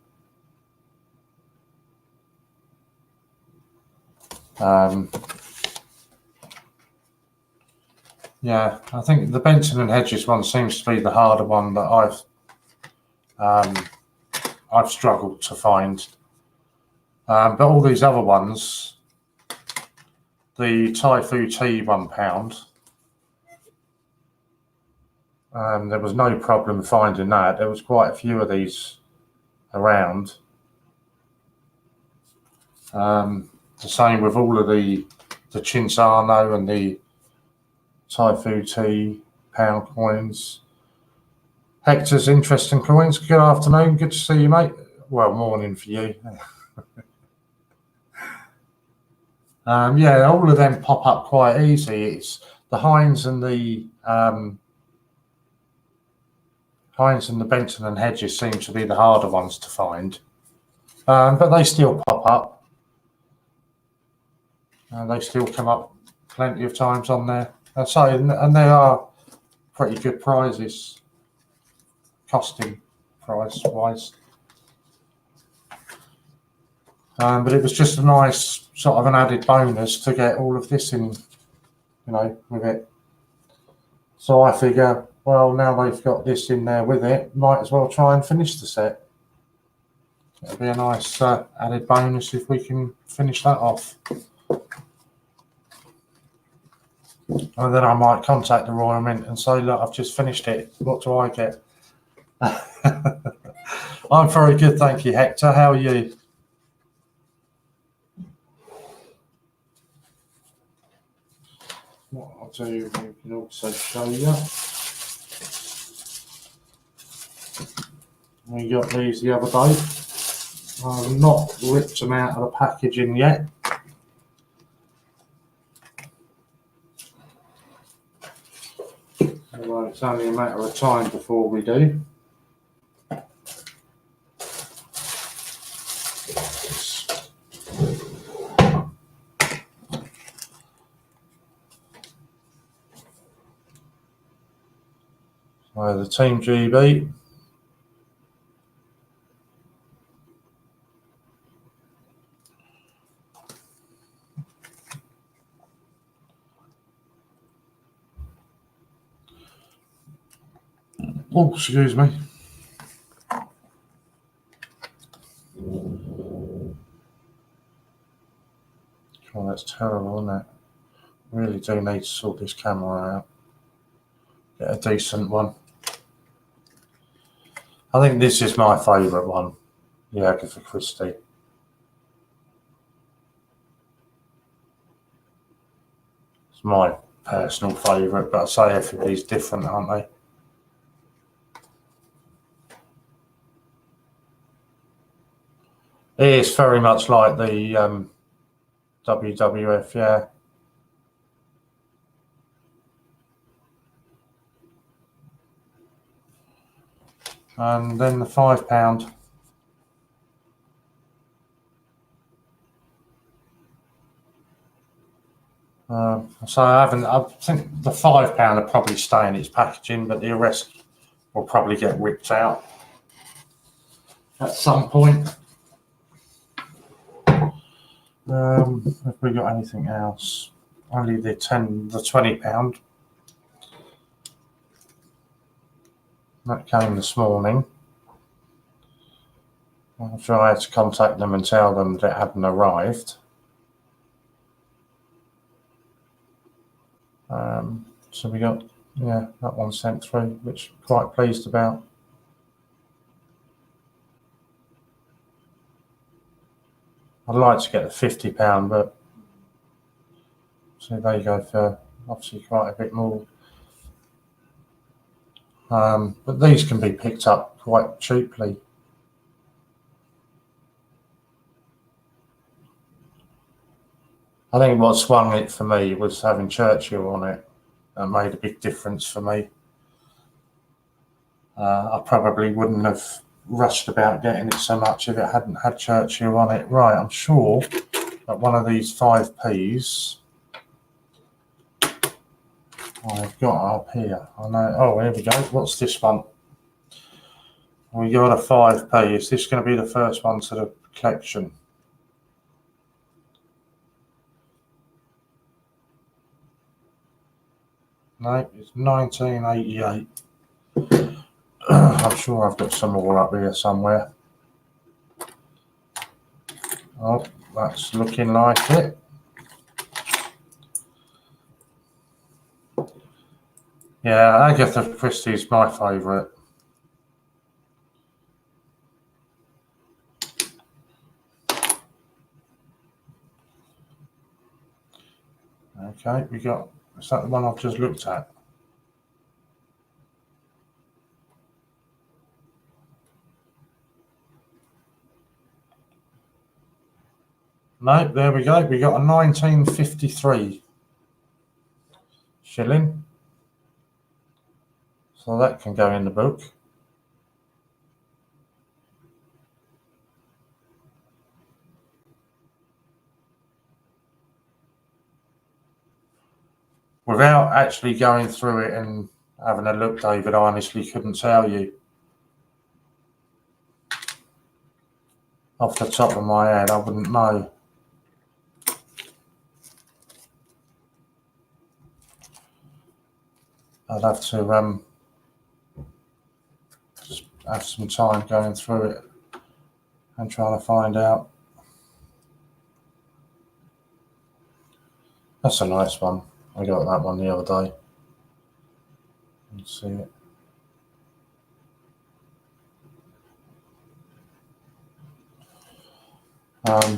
Yeah, I think the Benson and Hedges one seems to be the harder one that I've struggled to find. But all these other ones, the Thai Fu Tea £1, there was no problem finding that. There was quite a few of these around. The same with all of the Cinzano and the Thai Fu Tea pound coins. Hector's interesting coins. Good afternoon. Good to see you, mate. Well, morning for you. Yeah, all of them pop up quite easy. It's the Heinz and the Benson and Hedges seem to be the harder ones to find, but they still pop up. They still come up plenty of times on there. And they are pretty good prizes, costing price-wise. But it was just a nice sort of an added bonus to get all of this in, with it. So I figure, well, now they've got this in there with it, might as well try and finish the set. It'll be a nice added bonus if we can finish that off. And then I might contact the Royal Mint and say, look, I've just finished it. What do I get? I'm very good, thank you, Hector. How are you? What I'll do, we can also show you. We got these the other day. I've not ripped them out of the packaging yet. Well, it's only a matter of time before we do. So the Team GB. Oh, excuse me. Oh, that's terrible, isn't it? Really do need to sort this camera out. Get a decent one. I think this is my favourite one, the Agatha Christie. It's my personal favourite, but I say everybody's different, aren't they? It is very much like the WWF, yeah. And then the £5. So I think the £5 will probably stay in its packaging, but the rest will probably get ripped out at some point. Have we got anything else? Only the £20. That came this morning. I'm sure I had to contact them and tell them that it hadn't arrived. So we got, that one sent through, which I'm quite pleased about. I'd like to get the £50, but so they go for obviously quite a bit more. But these can be picked up quite cheaply. I think what swung it for me was having Churchill on it. That made a big difference for me. I probably wouldn't have rushed about getting it so much if it hadn't had Churchill on it. Right, I'm sure that one of these 5p's I've got up here. I know. Oh, here we go. What's this one? We got a 5p. Is this going to be the first one to the collection? No, it's 1988. I'm sure I've got some more up here somewhere. Oh, that's looking like it. Yeah, Agatha Christie's my favourite. Okay, we got, is that the one I've just looked at? No, there we go. We got a 1953 shilling. So that can go in the book. Without actually going through it and having a look, David, I honestly couldn't tell you. Off the top of my head, I wouldn't know. I'd have to just have some time going through it and trying to find out. That's a nice one. I got that one the other day. Let's see it.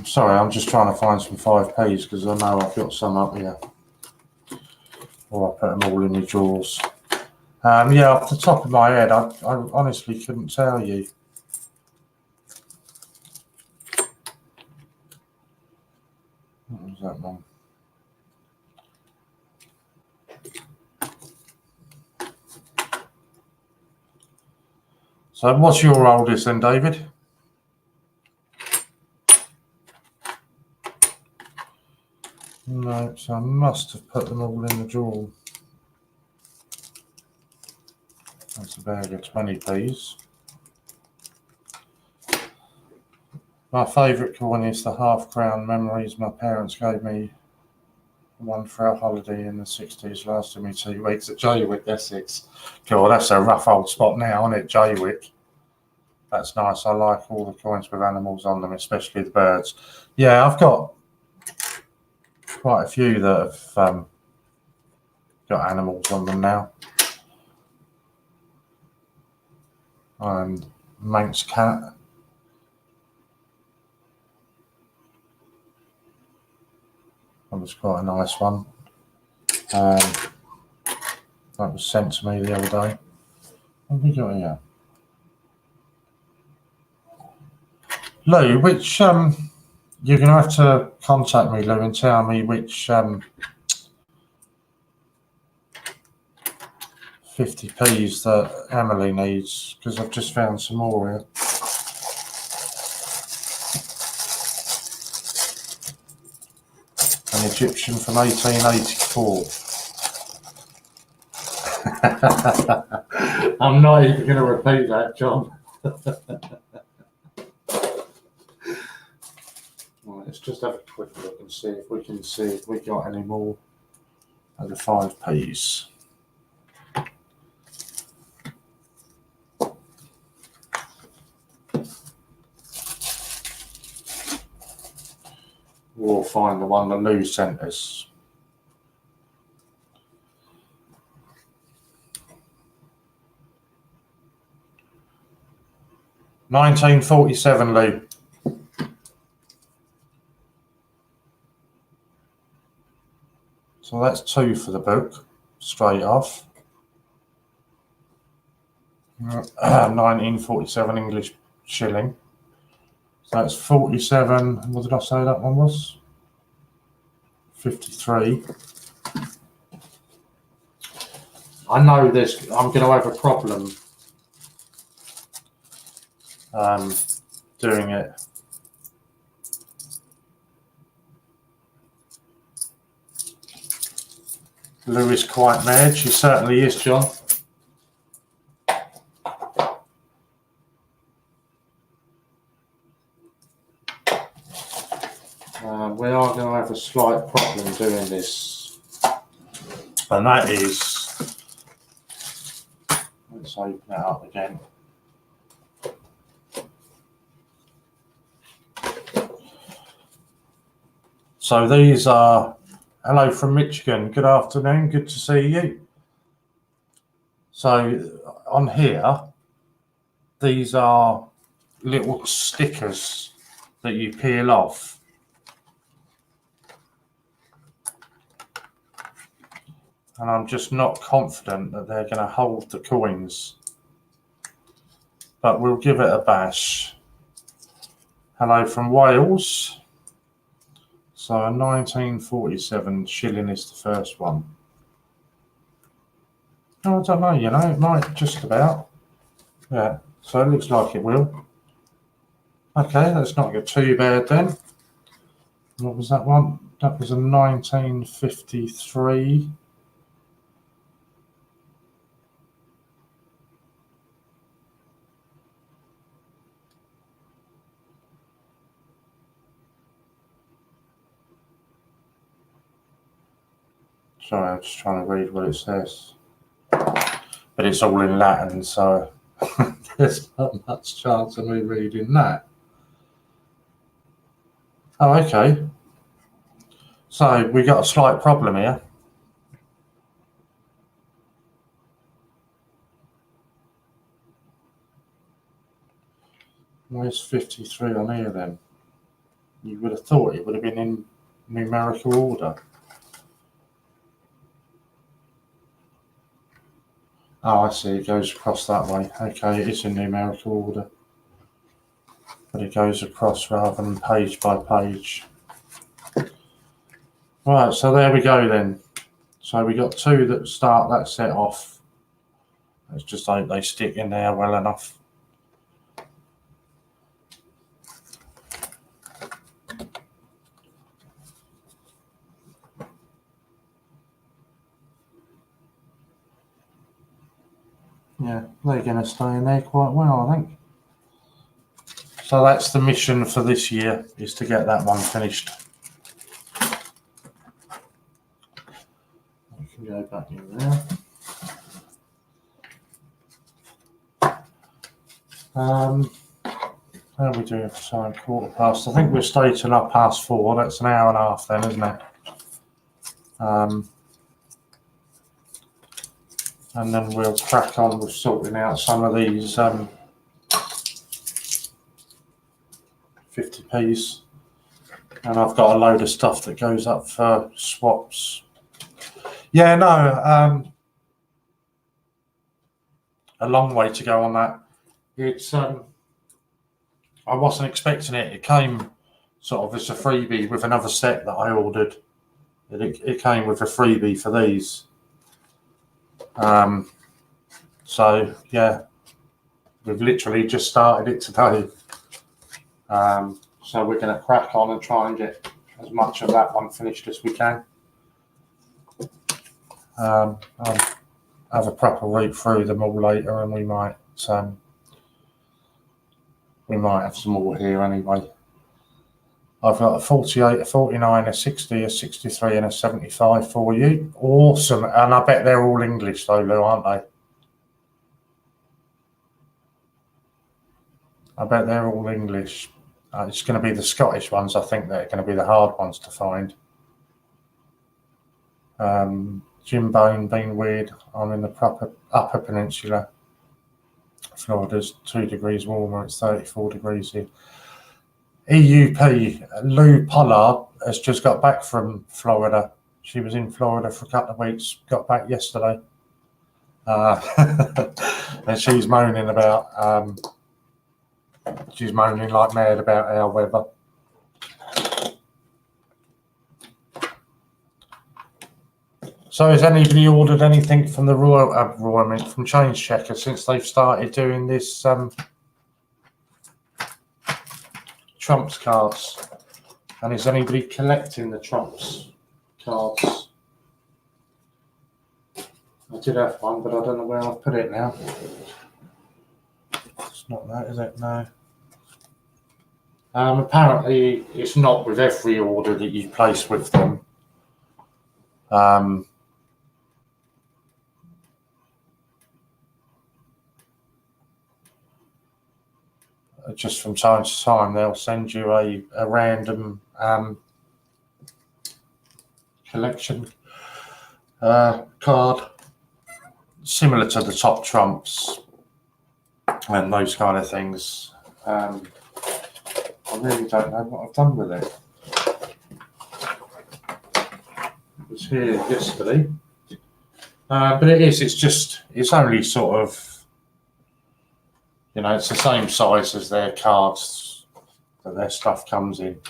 Sorry, I'm just trying to find some 5p's because I know I've got some up here. Or I put them all in the drawers. Yeah, off the top of my head, I honestly couldn't tell you. What was that one? So what's your oldest then, David? No, so I must have put them all in the drawer. That's a bag of 20p's. My favourite coin is the half crown memories. My parents gave me one for a holiday in the 60s, lasted me 2 weeks at Jaywick, Essex. God, that's a rough old spot now, isn't it, Jaywick? That's nice. I like all the coins with animals on them, especially the birds. Yeah, I've got quite a few that have got animals on them now. And Manx cat. That was quite a nice one. That was sent to me the other day. What have we got here? Lou, which you're going to have to contact me, Lou, and tell me which 50p's that Emily needs, because I've just found some more here. An Egyptian from 1884. I'm not even going to repeat that, John. Right, let's just have a quick look and see if we got any more of the 5p's. We'll find the one that Lou sent us. $1947, Lou. So that's 2 for the book, straight off. 1947 English shilling. So that's 47. What did I say that one was? 53. I know I'm going to have a problem doing it. Lou is quite mad. She certainly is, John. We are going to have a slight problem doing this. And that is, let's open it up again. So these are, hello from Michigan, good afternoon, good to see you. So on here, these are little stickers that you peel off. And I'm just not confident that they're going to hold the coins. But we'll give it a bash. Hello from Wales. So a 1947 shilling is the first one. Oh, I don't know, you know, it might just about. Yeah, so it looks like it will. Okay, let's not get too bad then. What was that one? That was a 1953. Sorry, I'm just trying to read what it says. But it's all in Latin, so there's not much chance of me reading that. Oh, okay. So we got a slight problem here. Where's 53 on here then? You would have thought it would have been in numerical order. Oh, I see, it goes across that way. Okay, it is in numerical order. But it goes across rather than page by page. Right, so there we go then. So we got two that start that set off. Let's just hope they stick in there well enough. Yeah, they're going to stay in there quite well, I think. So that's the mission for this year, is to get that one finished. We can go back in there. How are we doing for time? 4:15. I think we're staying till 4:30. That's an hour and a half then, isn't it? And then we'll crack on with sorting out some of these 50p's. And I've got a load of stuff that goes up for swaps. Yeah, no, a long way to go on that. It's I wasn't expecting it. It came sort of as a freebie with another set that I ordered. It came with a freebie for these. So yeah, we've literally just started it today. So we're going to crack on and try and get as much of that one finished as we can. I'll have a proper read through them all later, and we might have some more here anyway. I've got a 48, a 49, a 60, a 63 and a 75 for you. Awesome. And I bet they're all English though, Lou, aren't they? I bet they're all English. It's going to be the Scottish ones, I think, that are going to be the hard ones to find. Jim Bone, being weird. I'm in the proper upper peninsula. Florida's 2 degrees warmer. It's 34 degrees here. EUP, Lou Pollard has just got back from Florida. She was in Florida for a couple of weeks, got back yesterday. And she's moaning about, she's moaning like mad about our weather. So has anybody ordered anything from the Royal Mint from Change Checker since they've started doing this Trumps cards? And is anybody collecting the Trumps cards? I did have one, but I don't know where I've put it now. It's not that, is it? No. Apparently, it's not with every order that you place with them. Just from time to time, they'll send you a random collection card similar to the top Trumps and those kind of things. I really don't know what I've done with it. It was here yesterday, but it's only sort of, you know, it's the same size as their cards that their stuff comes in.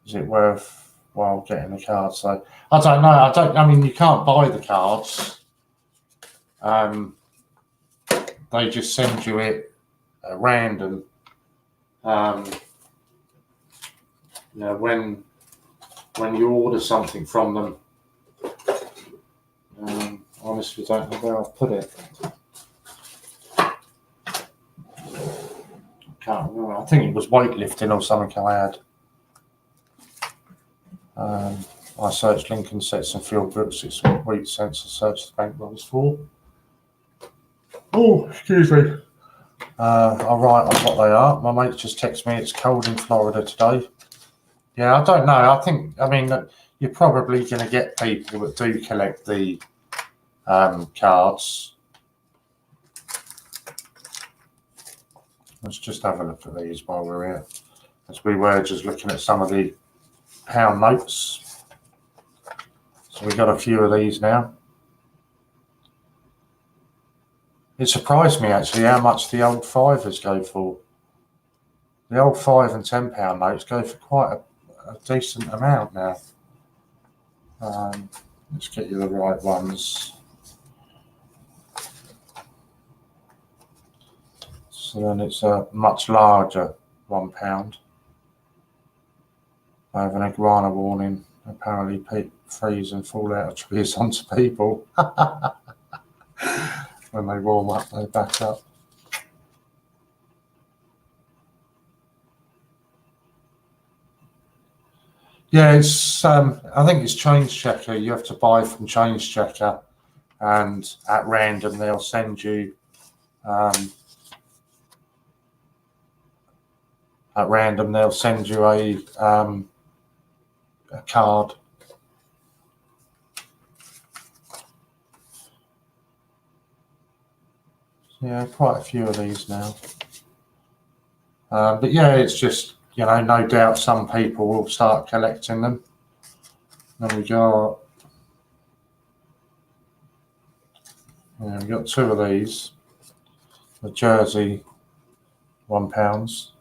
Is it worthwhile getting the cards? So I don't know. I mean, you can't buy the cards. They just send you it at random. You know, when you order something from them. Honestly, don't know where I've put it. Can't remember. I think it was weightlifting or something I had. I searched Lincoln sets and field books. It's wheat sensor search the bank rolls for. Oh, excuse me. I'll write on what they are. My mate just texted me it's cold in Florida today. Yeah, I don't know. I mean, you're probably going to get people that do collect the cards. Let's just have a look at these while we're here. As we were just looking at some of the pound notes. So we've got a few of these now. It surprised me actually how much the old fivers go for. The old £5 and £10 notes go for quite a decent amount now. Let's get you the right ones. So then it's a much larger £1. I have an iguana warning. Apparently freeze and fall out of trees onto people. When they warm up, they back up. Yeah, it's. I think it's Change Checker. You have to buy from Change Checker, and at random they'll send you. At random they'll send you a card. Yeah, quite a few of these now. But yeah, it's just, you know, no doubt some people will start collecting them. Then we got, yeah, we got two of these. The Jersey £1.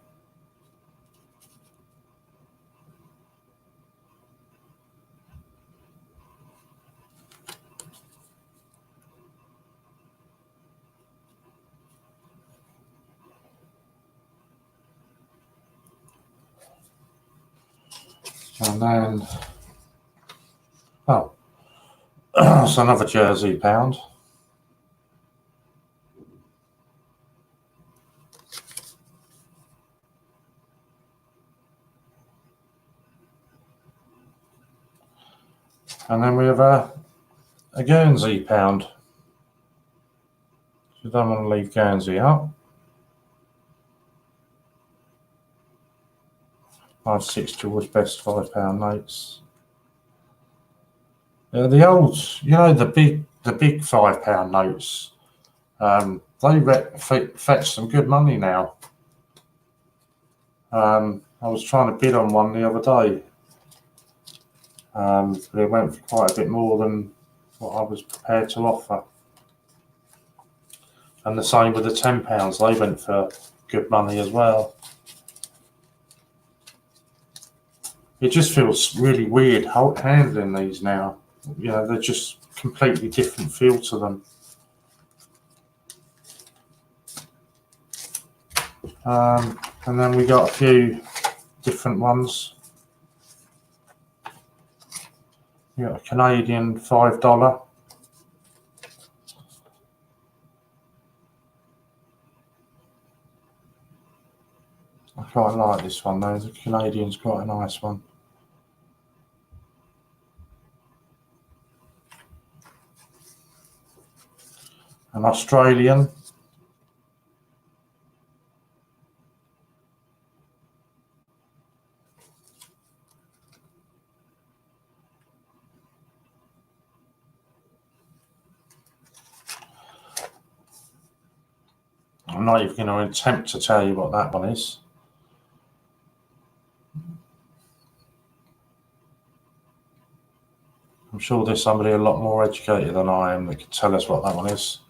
And then, oh, it's another Jersey £1. And then we have a Guernsey £1. You don't want to leave Guernsey out. 6 George Best £5 notes. The old, you know, the big £5 notes. They fetch some good money now. I was trying to bid on one the other day. But it went for quite a bit more than what I was prepared to offer. And the same with the £10. They went for good money as well. It just feels really weird handling these now. you know, they're just completely different feel to them. And then we got a few different ones. You got a Canadian $5. I quite like this one though. The Canadian's quite a nice one. An Australian. I'm not even going to attempt to tell you what that one is. I'm sure there's somebody a lot more educated than I am that could tell us what that one is.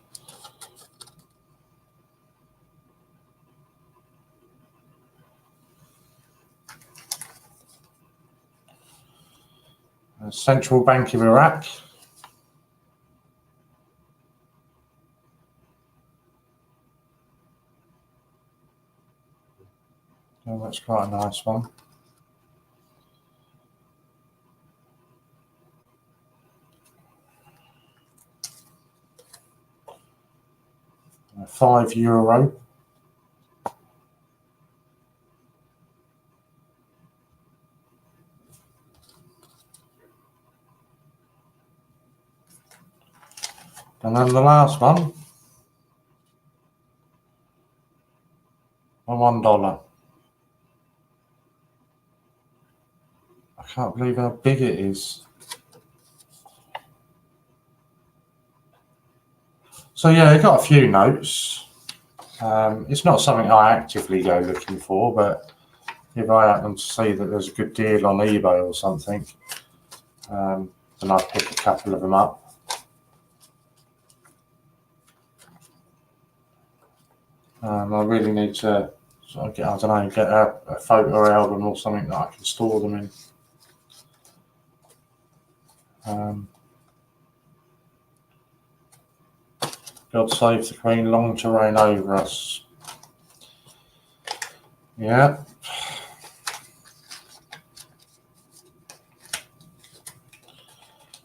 Central Bank of Iraq. Oh, that's quite a nice one. €5. And then the last one, a $1. I can't believe how big it is. So yeah, I got a few notes. It's not something I actively go looking for, but if I happen to see that there's a good deal on eBay or something, then I pick a couple of them up. I really need to sort of get, I don't know, get a photo album or something that I can store them in. God save the Queen, long to reign over us. Yeah.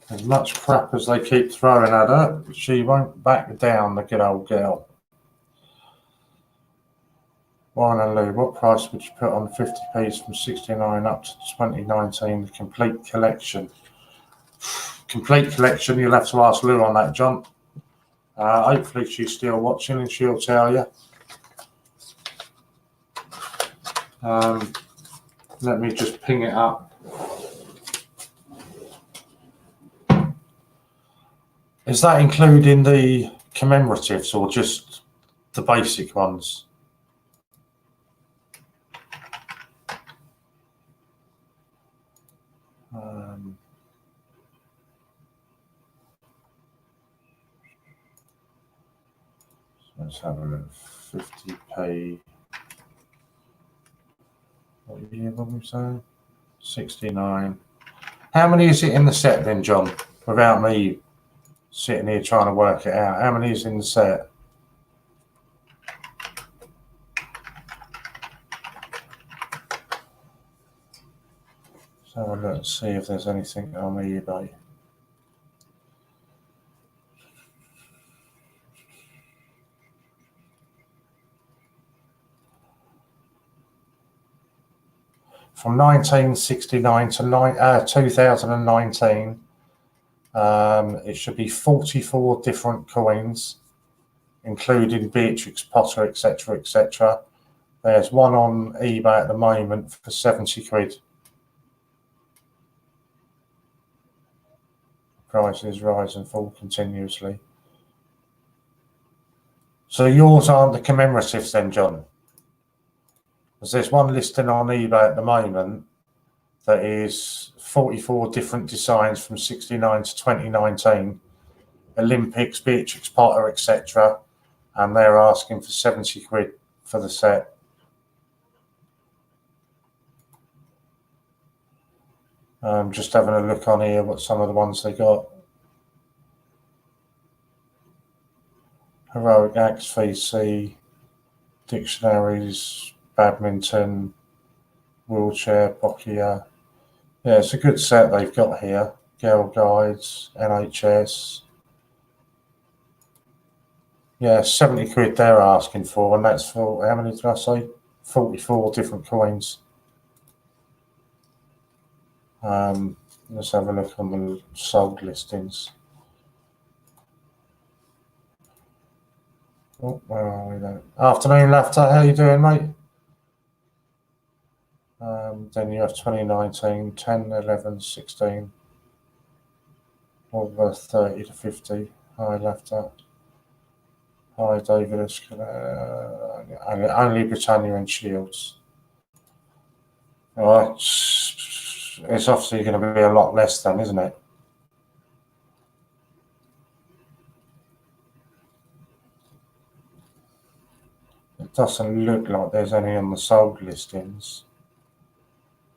As much crap as they keep throwing at her, she won't back down, the good old girl. Warren and Lou, what price would you put on 50p from 69 up to 2019, the complete collection? Complete collection, you'll have to ask Lou on that, John. Hopefully she's still watching and she'll tell you. Let me just ping it up. Is that including the commemoratives or just the basic ones? Let's have a look. 50p. What year were we saying? 69. How many is it in the set then, John? Without me sitting here trying to work it out. How many is in the set? So let's see if there's anything on eBay. From 1969 to 2019, it should be 44 different coins, including Beatrix Potter, etc., etc. There's one on eBay at the moment for 70 quid. Prices rise and fall continuously. So yours aren't the commemoratives then, John? Because there's one listing on eBay at the moment that is 44 different designs from 69 to 2019, Olympics, Beatrix Potter, etc. And they're asking for 70 quid for the set. Just having a look on here, what some of the ones they got. Heroic Acts VC, dictionaries, badminton, wheelchair, Bokia. Yeah, it's a good set they've got here. Girl Guides, NHS. Yeah, 70 quid they're asking for, and that's for, how many did I say? 44 different coins. Let's have a look on the sold listings. Oh, where are we then? Afternoon, Laughter. How you doing, mate? Then you have 2019, 10, 11, 16. All worth 30 to 50. Hi, Laughter. Hi, David. Only Britannia and Shields. All right. It's obviously going to be a lot less then, isn't it? It doesn't look like there's any on the sold listings.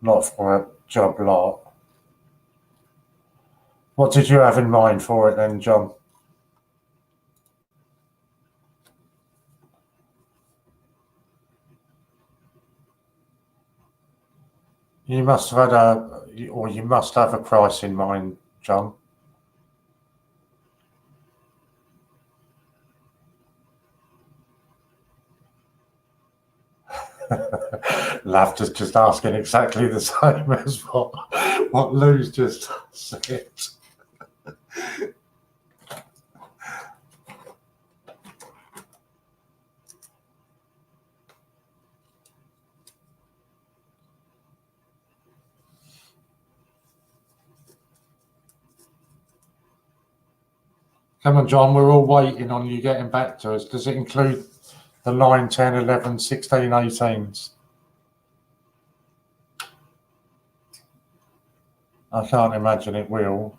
Not for a job lot. What did you have in mind for it then, John? You must have had you must have a price in mind, John. Laughter's just asking exactly the same as what Lou's just said. Come on, John, we're all waiting on you getting back to us. Does it include the 9, 10, 11, 16, 18s? I can't imagine it will.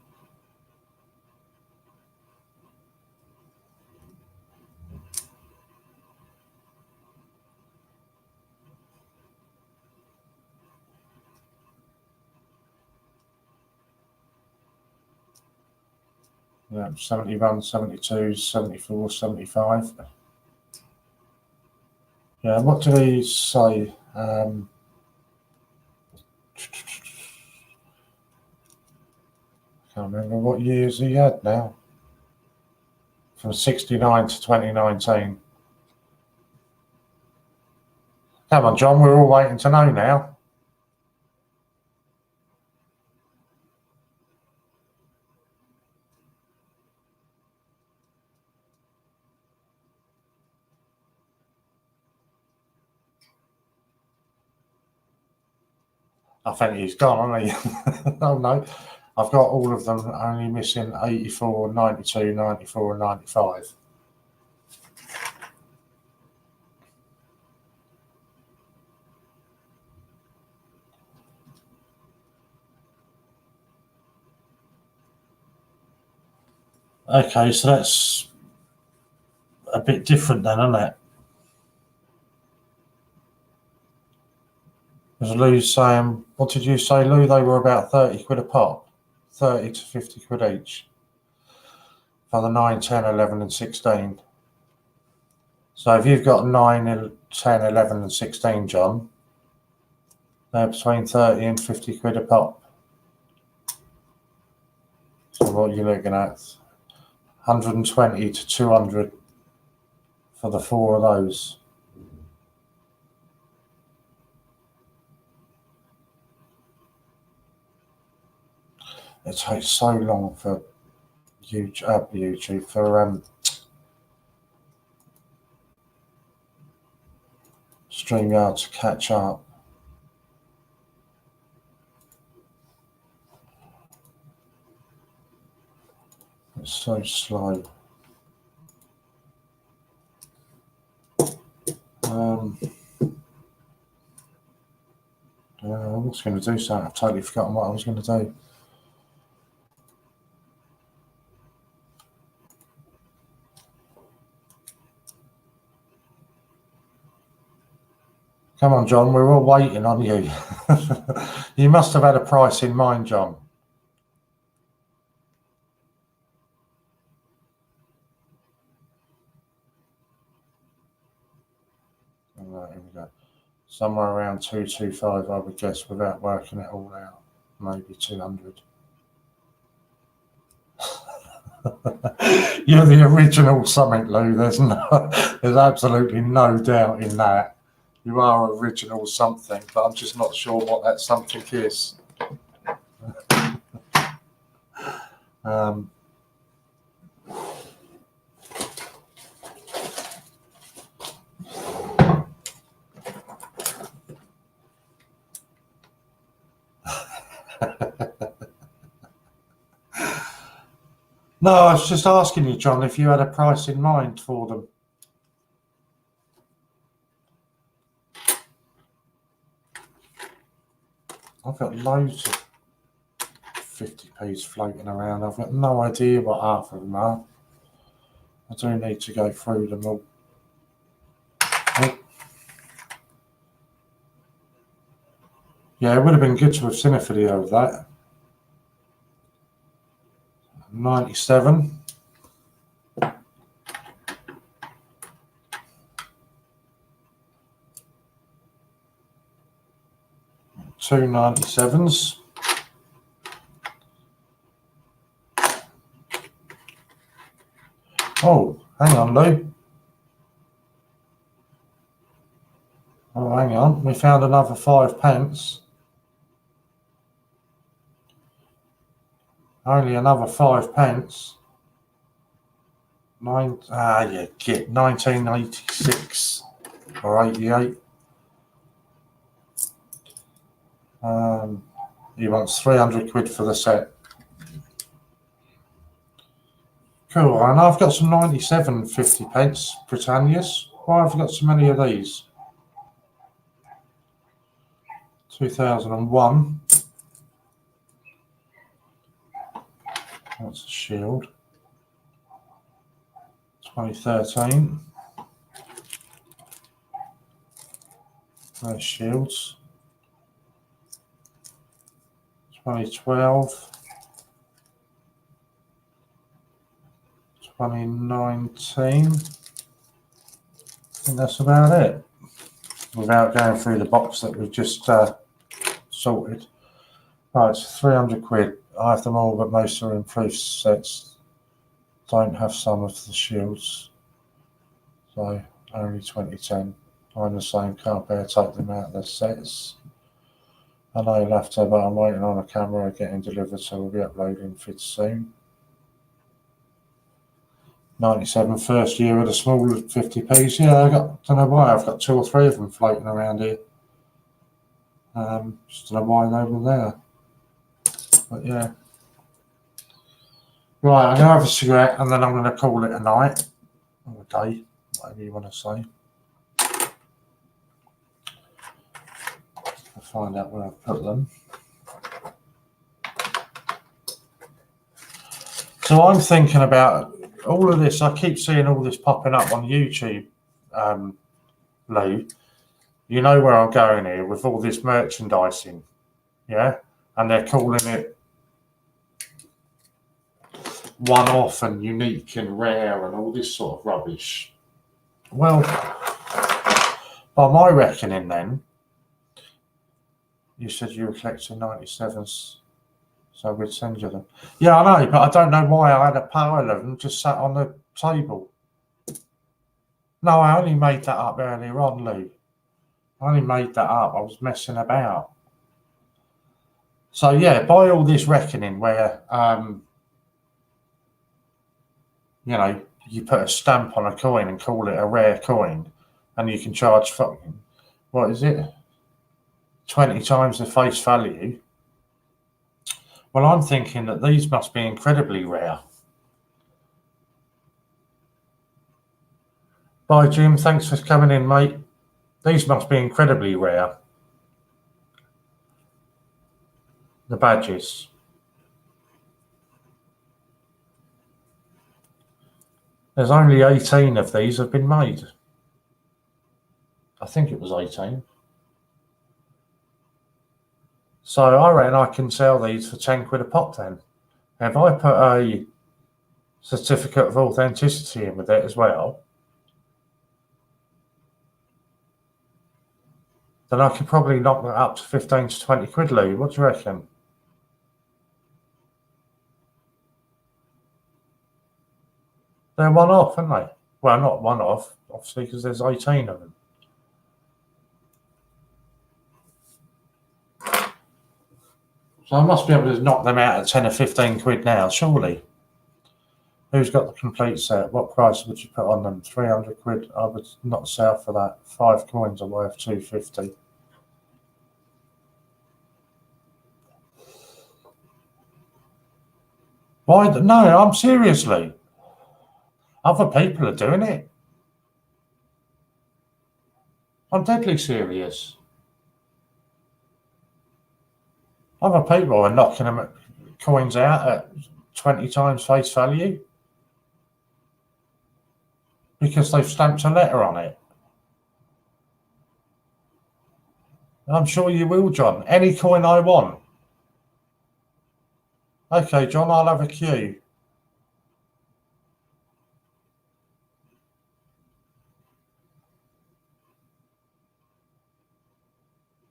Yeah, 71, 72, 74, 75. Yeah, what did he say? Can't remember what years he had now. From 69 to 2019. Come on, John, we're all waiting to know now. I think he's gone, hasn't he? Oh, no. I've got all of them, only missing 84, 92, 94, and 95. Okay, so that's a bit different then, isn't it? As Lou's saying, what did you say, Lou? They were about 30 quid a pop, 30 to 50 quid each for the 9, 10, 11, and 16. So if you've got 9, 10, 11, and 16, John, they're between 30 and 50 quid a pop. So what you're looking at, 120 to 200 for the 4 of those. It takes so long for YouTube for StreamYard to catch up. It's so slow. I was going to do something. I've totally forgotten what I was going to do. Come on, John, we're all waiting on you. You must have had a price in mind, John. Right, here we go. Somewhere around 225, I would guess, without working it all out. Maybe 200. You're the original something, Lou. There's absolutely no doubt in that. You are original something, but I'm just not sure what that something is. No, I was just asking you, John, if you had a price in mind for them. I've got loads of 50p's floating around. I've got no idea what half of them are. I do need to go through them all. Oh. Yeah, it would have been good to have seen a video of that. 97. Two 97s. Oh, hang on, Lou. Oh, hang on. We found another 5p. Only another 5p. You get 1986 or 88. He wants 300 quid for the set. Cool, and I've got some 97 50p Britannias. Why have I got so many of these? 2001. That's a shield. 2013. There's shields. 2012. 2019. I think that's about it. Without going through the box that we've just sorted. Right, it's 300 quid. I have them all, but most are in proof sets. Don't have some of the shields. So only 2010. I'm the same, can't bear take them out of the sets. I know you'll have to, but I'm waiting on a camera getting delivered, so we'll be uploading vids soon. 97, first year of the small 50p's. Yeah, don't know why, I've got 2 or 3 of them floating around here. Just don't know why they were there. But yeah. Right, I'm going to have a cigarette and then I'm going to call it a night. Or a day, whatever you want to say. I'll find out where I've put them. So I'm thinking about all of this. I keep seeing all this popping up on YouTube, Lou. You know where I'm going here with all this merchandising, yeah? And they're calling it one-off and unique and rare and all this sort of rubbish. Well, by my reckoning then, you said you were collecting 97s, so we'd send you them. Yeah, I know, but I don't know why I had a pile of them just sat on the table. No, I only made that up earlier on, Lou. I only made that up. I was messing about. So yeah, by all this reckoning where, you know, you put a stamp on a coin and call it a rare coin, and you can charge fucking, what is it, 20 times the face value. Well, I'm thinking that these must be incredibly rare. Bye, Jim. Thanks for coming in, mate. These must be incredibly rare. The badges. There's only 18 of these have been made. I think it was 18. So I reckon I can sell these for 10 quid a pop then. If I put a certificate of authenticity in with it as well, then I could probably knock that up to 15 to 20 quid, Lou. What do you reckon? They're one off, aren't they? Well, not one off, obviously, because there's 18 of them. So I must be able to knock them out at 10 or 15 quid now, surely. Who's got the complete set? What price would you put on them? 300 quid? I would not sell for that. 5 coins are worth 250. Why? No, I'm seriously. Other people are doing it. I'm deadly serious. Other people are knocking them coins out at 20 times face value because they've stamped a letter on it. I'm sure you will, John. Any coin I want. Okay, John, I'll have a queue.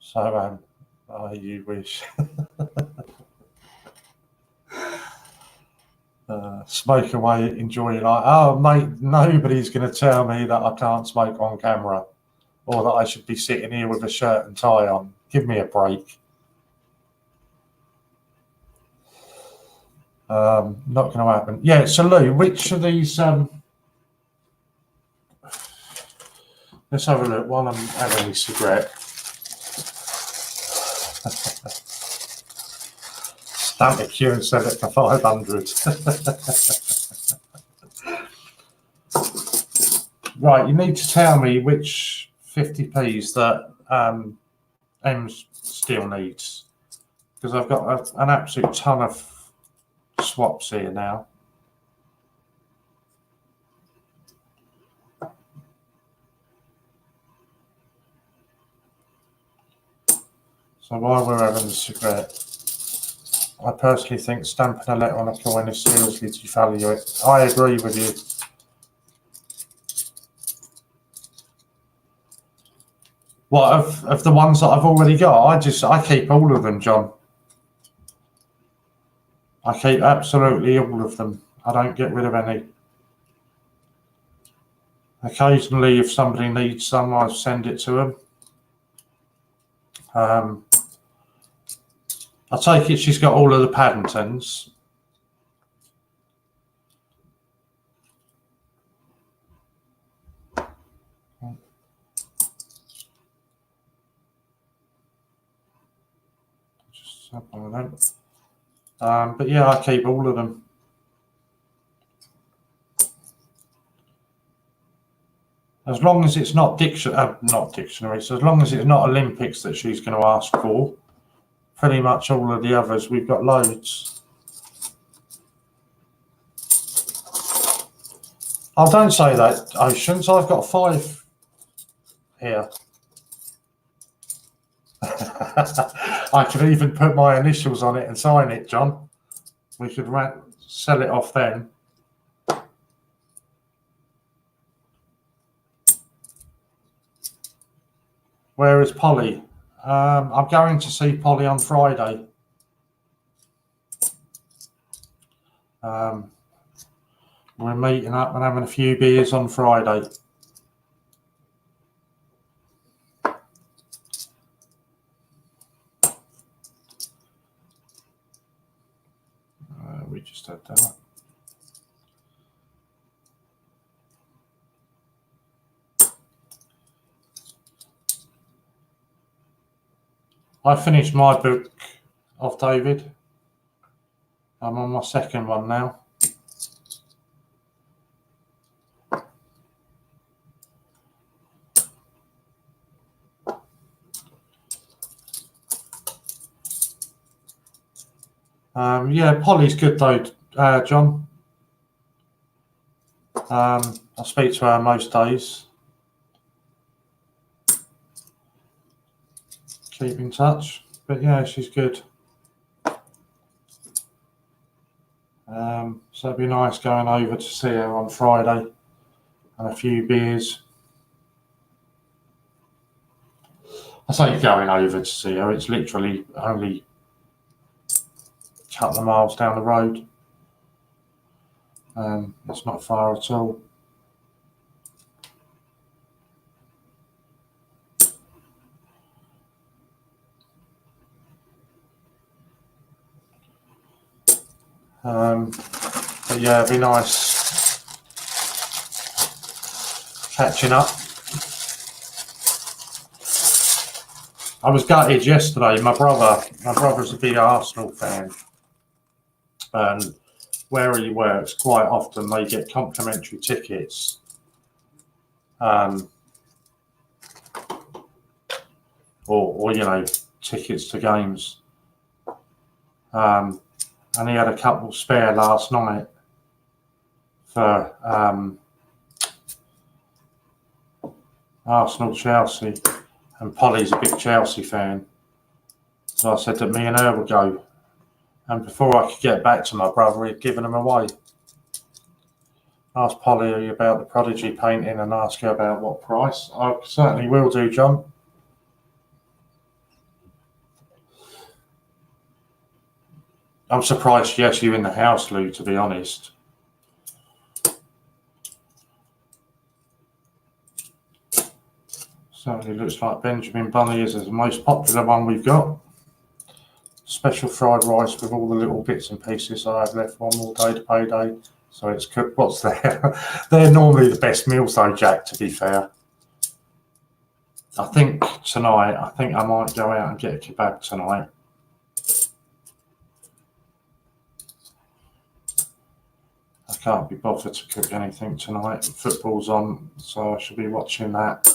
So, you wish. Smoke away, enjoy your life. Oh, mate, nobody's going to tell me that I can't smoke on camera or that I should be sitting here with a shirt and tie on. Give me a break. Not going to happen. Yeah, so Lou, which of these... let's have a look while I'm having a cigarette. Stamp a queue and sell it for 500. Right, you need to tell me which 50p's that Ems still needs, because I've got an absolute ton of swaps here now. So while we're having the cigarette, I personally think stamping a letter on a coin is seriously devalue it. I agree with you. What, of the ones that I've already got? I keep all of them, John. I keep absolutely all of them. I don't get rid of any. Occasionally, if somebody needs some, I send it to them. I take it she's got all of the Paddingtons. Just one of them. But yeah, I keep all of them. As long as it's not dictionary, so as long as it's not Olympics that she's going to ask for, pretty much all of the others, we've got loads. Oh, don't say that, Oceans. I've got 5 here. I could even put my initials on it and sign it, John. We could sell it off then. Where is Polly? I'm going to see Polly on Friday. We're meeting up and having a few beers on Friday. We just had that. I finished my book of David. I'm on my second one now. Yeah, Polly's good though, John. I speak to her most days. Keep in touch. But yeah, she's good. So it'd be nice going over to see her on Friday and a few beers. I say going over to see her, it's literally only a couple of miles down the road. It's not far at all. But yeah, it'd be nice catching up. I was gutted yesterday. My brother's a big Arsenal fan, and where he works, quite often they get complimentary tickets. Or you know, tickets to games. And he had a couple spare last night for Arsenal Chelsea, and Polly's a big Chelsea fan. So I said that me and her would go. And before I could get back to my brother, he'd given them away. Ask Polly about the Prodigy painting and ask her about what price. I certainly will do, John. I'm surprised she actually in the house, Lou, to be honest. Certainly looks like Benjamin Bunny is the most popular one we've got. Special fried rice with all the little bits and pieces I have left. One more day to payday. So it's cooked. What's there? They're normally the best meals though, Jack, to be fair. I think tonight, I might go out and get a kebab tonight. I can't be bothered to cook anything tonight. Football's on, so I should be watching that.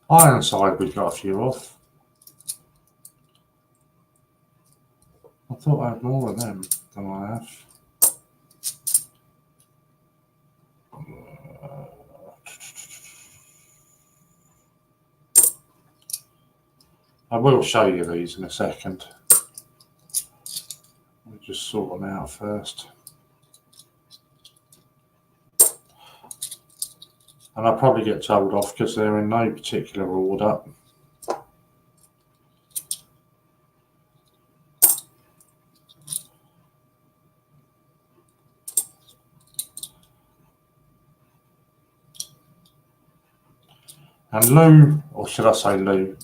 Ironside, we've got a few off. I thought I had more of them than I have. I will show you these in a second. We'll just sort them out first. And I'll probably get told off because they're in no particular order. And Lou, or should I say Lou,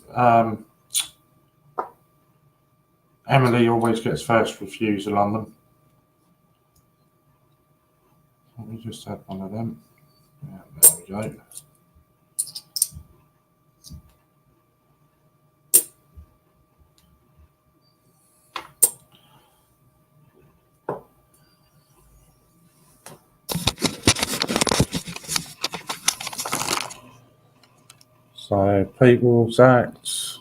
Emily always gets first refusal on them. Let me just have one of them. Yeah, there we go. So, People's Act,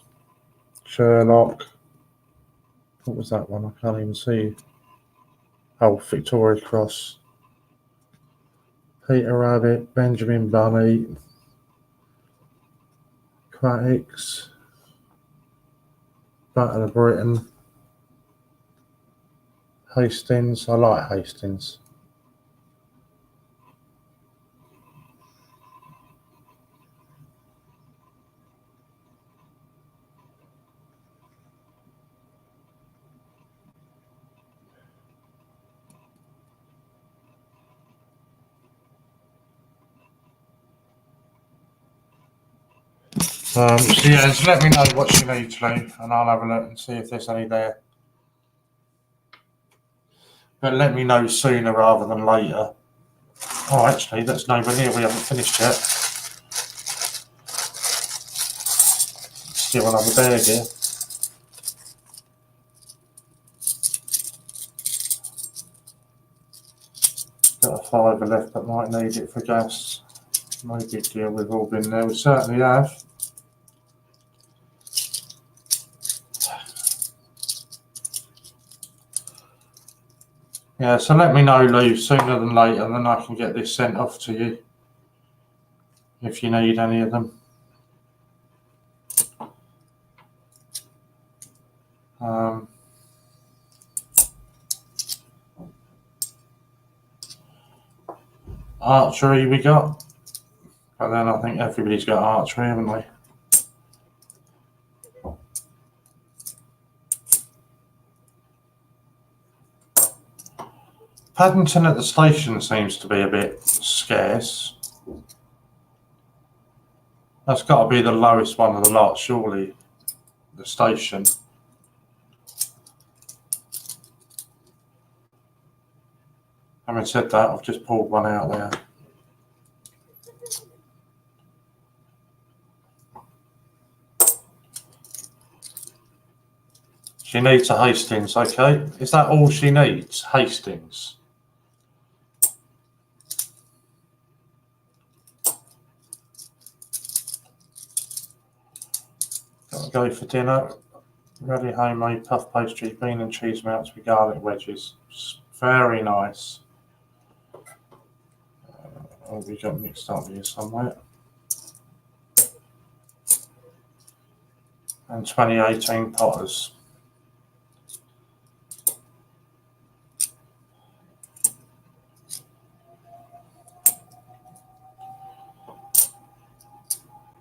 Sherlock. What was that one? I can't even see. Oh, Victoria Cross. Peter Rabbit, Benjamin Bunny, Cratix, Battle of Britain, Hastings. I like Hastings. So yeah, just let me know what you need to do, and I'll have a look and see if there's any there. But let me know sooner rather than later. Oh, actually, that's nowhere near. We haven't finished yet. Still another bag here. Got a fiver left that might need it for gas. No big deal. We've all been there. We certainly have. Yeah, so let me know, Lou, sooner than later, and then I can get this sent off to you. if you need any of them. Archery we got, but then I think everybody's got archery, haven't they? Paddington at the station seems to be a bit scarce. That's got to be the lowest one of the lot, surely. The station. Having said that, I've just pulled one out there. She needs a Hastings, okay? Is that all she needs? Hastings. Gotta go for dinner. Ready homemade puff pastry, bean and cheese melts with garlic wedges. Very nice. Oh, we got mixed up here somewhere. And 2018 Potters.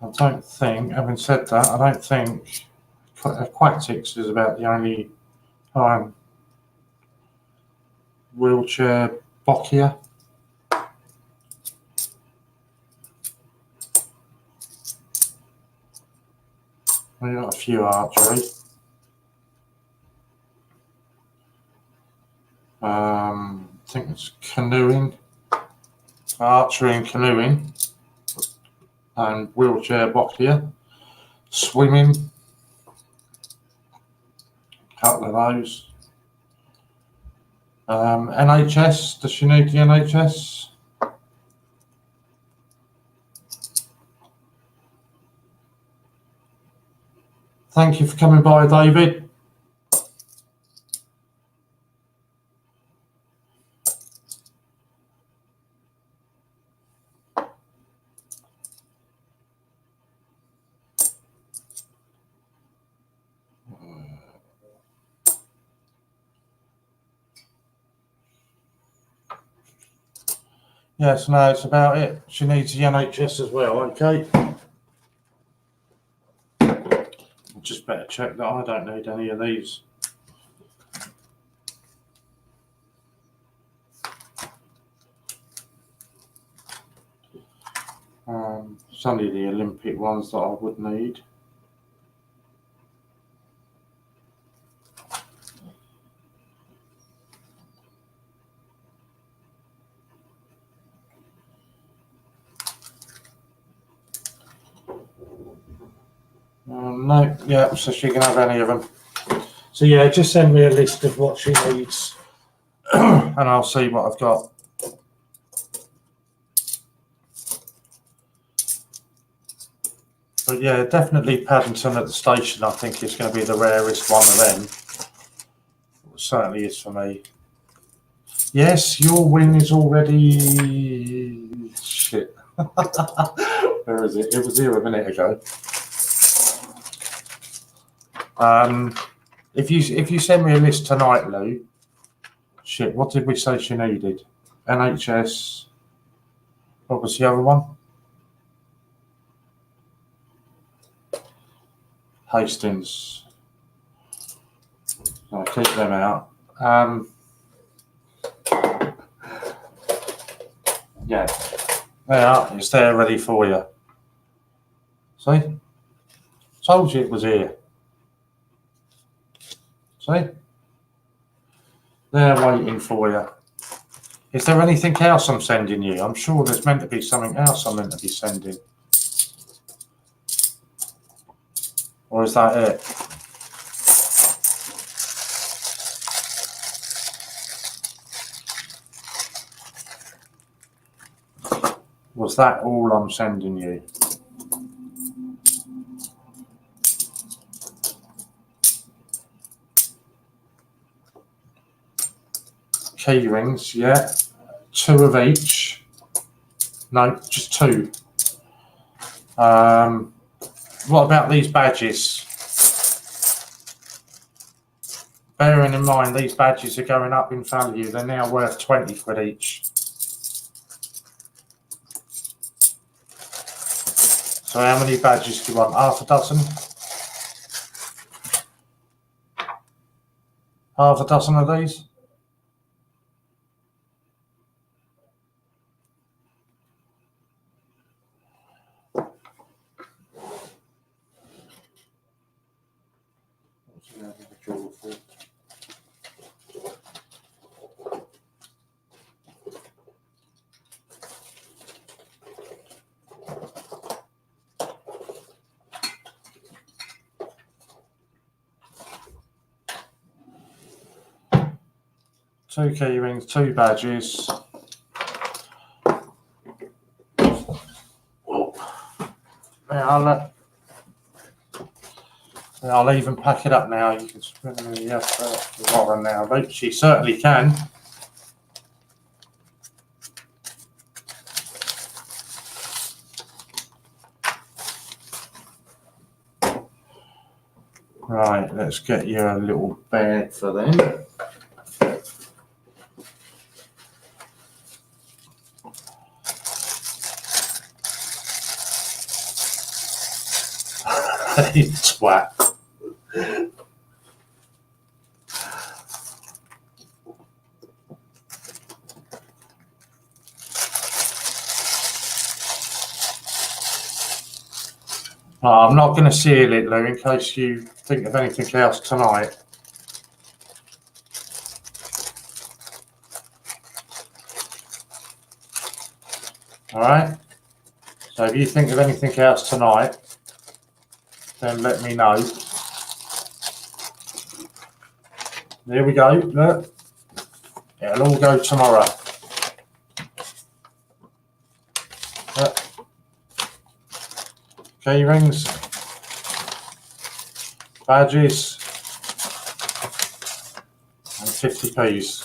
I don't think, having said that, I don't think Quacktix is about the only wheelchair Boccia. We've got a few archery. I think it's canoeing, archery and canoeing, and wheelchair Boccia. Swimming, a couple of those. NHS, does she need the NHS? Thank you for coming by, David. Yes, no, it's about it. She needs the NHS as well, okay? Just better check that I don't need any of these. It's only the Olympic ones that I would need. No, yeah, so she can have any of them. So yeah, just send me a list of what she needs and I'll see what I've got. But yeah, definitely Paddington at the station, I think, is going to be the rarest one of them. It certainly is for me. Yes, your win is already... Shit. Where is it? It was here a minute ago. If you send me a list tonight, Lou. Shit, what did we say she needed? NHS. What was the other one? Hastings. I'll keep them out. Yeah, there, it's there ready for you. See? Told you it was here. See? They're waiting for you. Is there anything else I'm sending you? I'm sure there's meant to be something else I'm meant to be sending. Or is that it? Was that all I'm sending you? Key rings, yeah. 2 of each. No, just 2. What about these badges? Bearing in mind these badges are going up in value, they're now worth 20 quid each. So how many badges do you want? Half a dozen? Half a dozen of these? What's the other drawer for? Two key rings, two badges. I'll even pack it up now. You can spin the Warren now. But she certainly can. Right, let's get you a little bag for them. You twat. I'm not going to seal it, Lou, in case you think of anything else tonight. All right? So if you think of anything else tonight, then let me know. There we go. Look. It'll all go tomorrow. Look. Key rings, badges, and 50p's.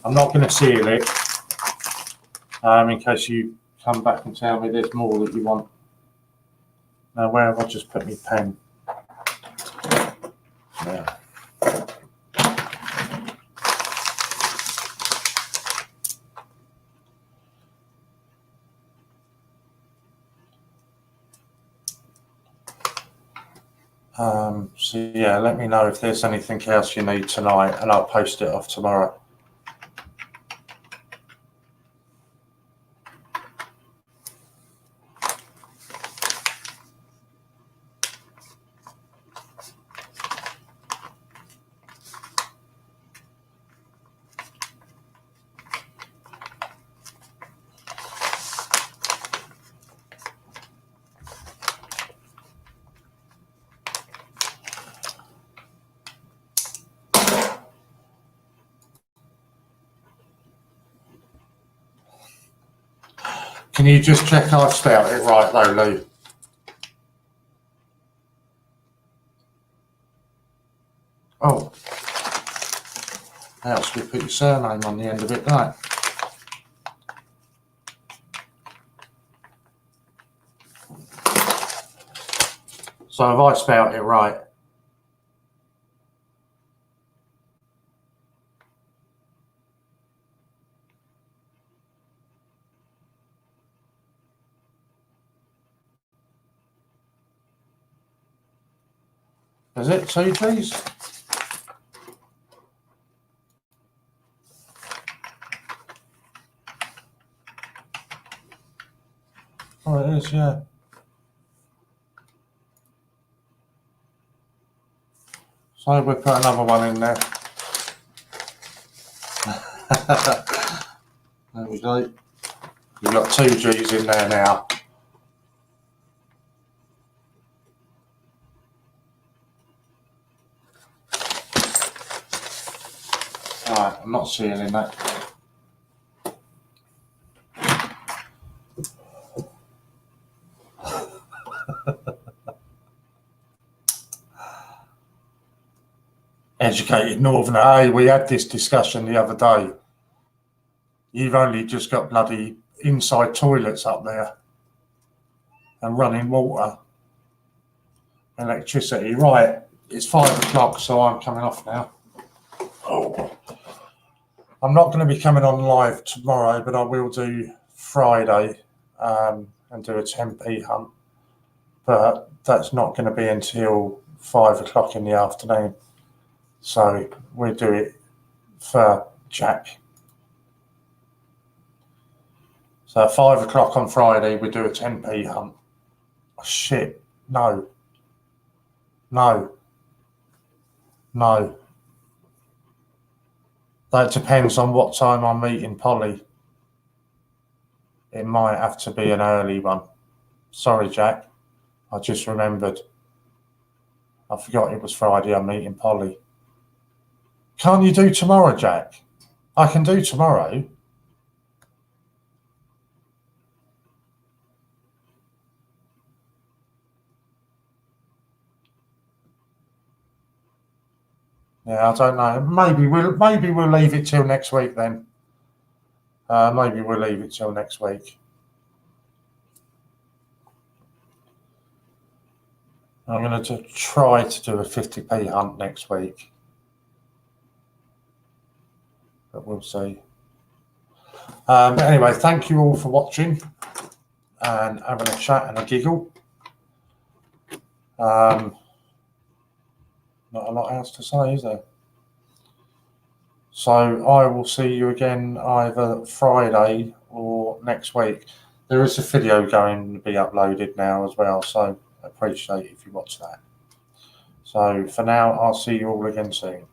I'm not going to seal it in case you come back and tell me there's more that you want. Now, where have I just put my pen? Yeah. So yeah, let me know if there's anything else you need tonight and I'll post it off tomorrow. Can you just check I've spelled it right though, Lou? Oh. Else we put your surname on the end of it, right? So have I spelled it right? Is it 2 G's? Oh, it is, yeah. So we'll put another one in there. There we go. You've got 2 G's in there now. Alright, I'm not sealing that. Educated Northerner. Hey, we had this discussion the other day. You've only just got bloody inside toilets up there and running water, electricity. Right, it's 5 o'clock, so I'm coming off now. Oh. I'm not going to be coming on live tomorrow, but I will do Friday and do a 10p hunt. But that's not going to be until 5 o'clock in the afternoon. So we'll do it for Jack. So at 5 o'clock on Friday, we do a 10p hunt. Oh, shit, no. That depends on what time I'm meeting Polly. It might have to be an early one. Sorry, Jack. I just remembered. I forgot it was Friday I'm meeting Polly. Can't you do tomorrow, Jack? I can do tomorrow. Yeah, I don't know. Maybe we'll leave it till next week then. Maybe we'll leave it till next week. I'm going to try to do a 50p hunt next week, but we'll see. But anyway, thank you all for watching and having a chat and a giggle. Not a lot else to say, is there? So I will see you again either Friday or next week. There is a video going to be uploaded now as well, so I appreciate if you watch that. So for now, I'll see you all again soon.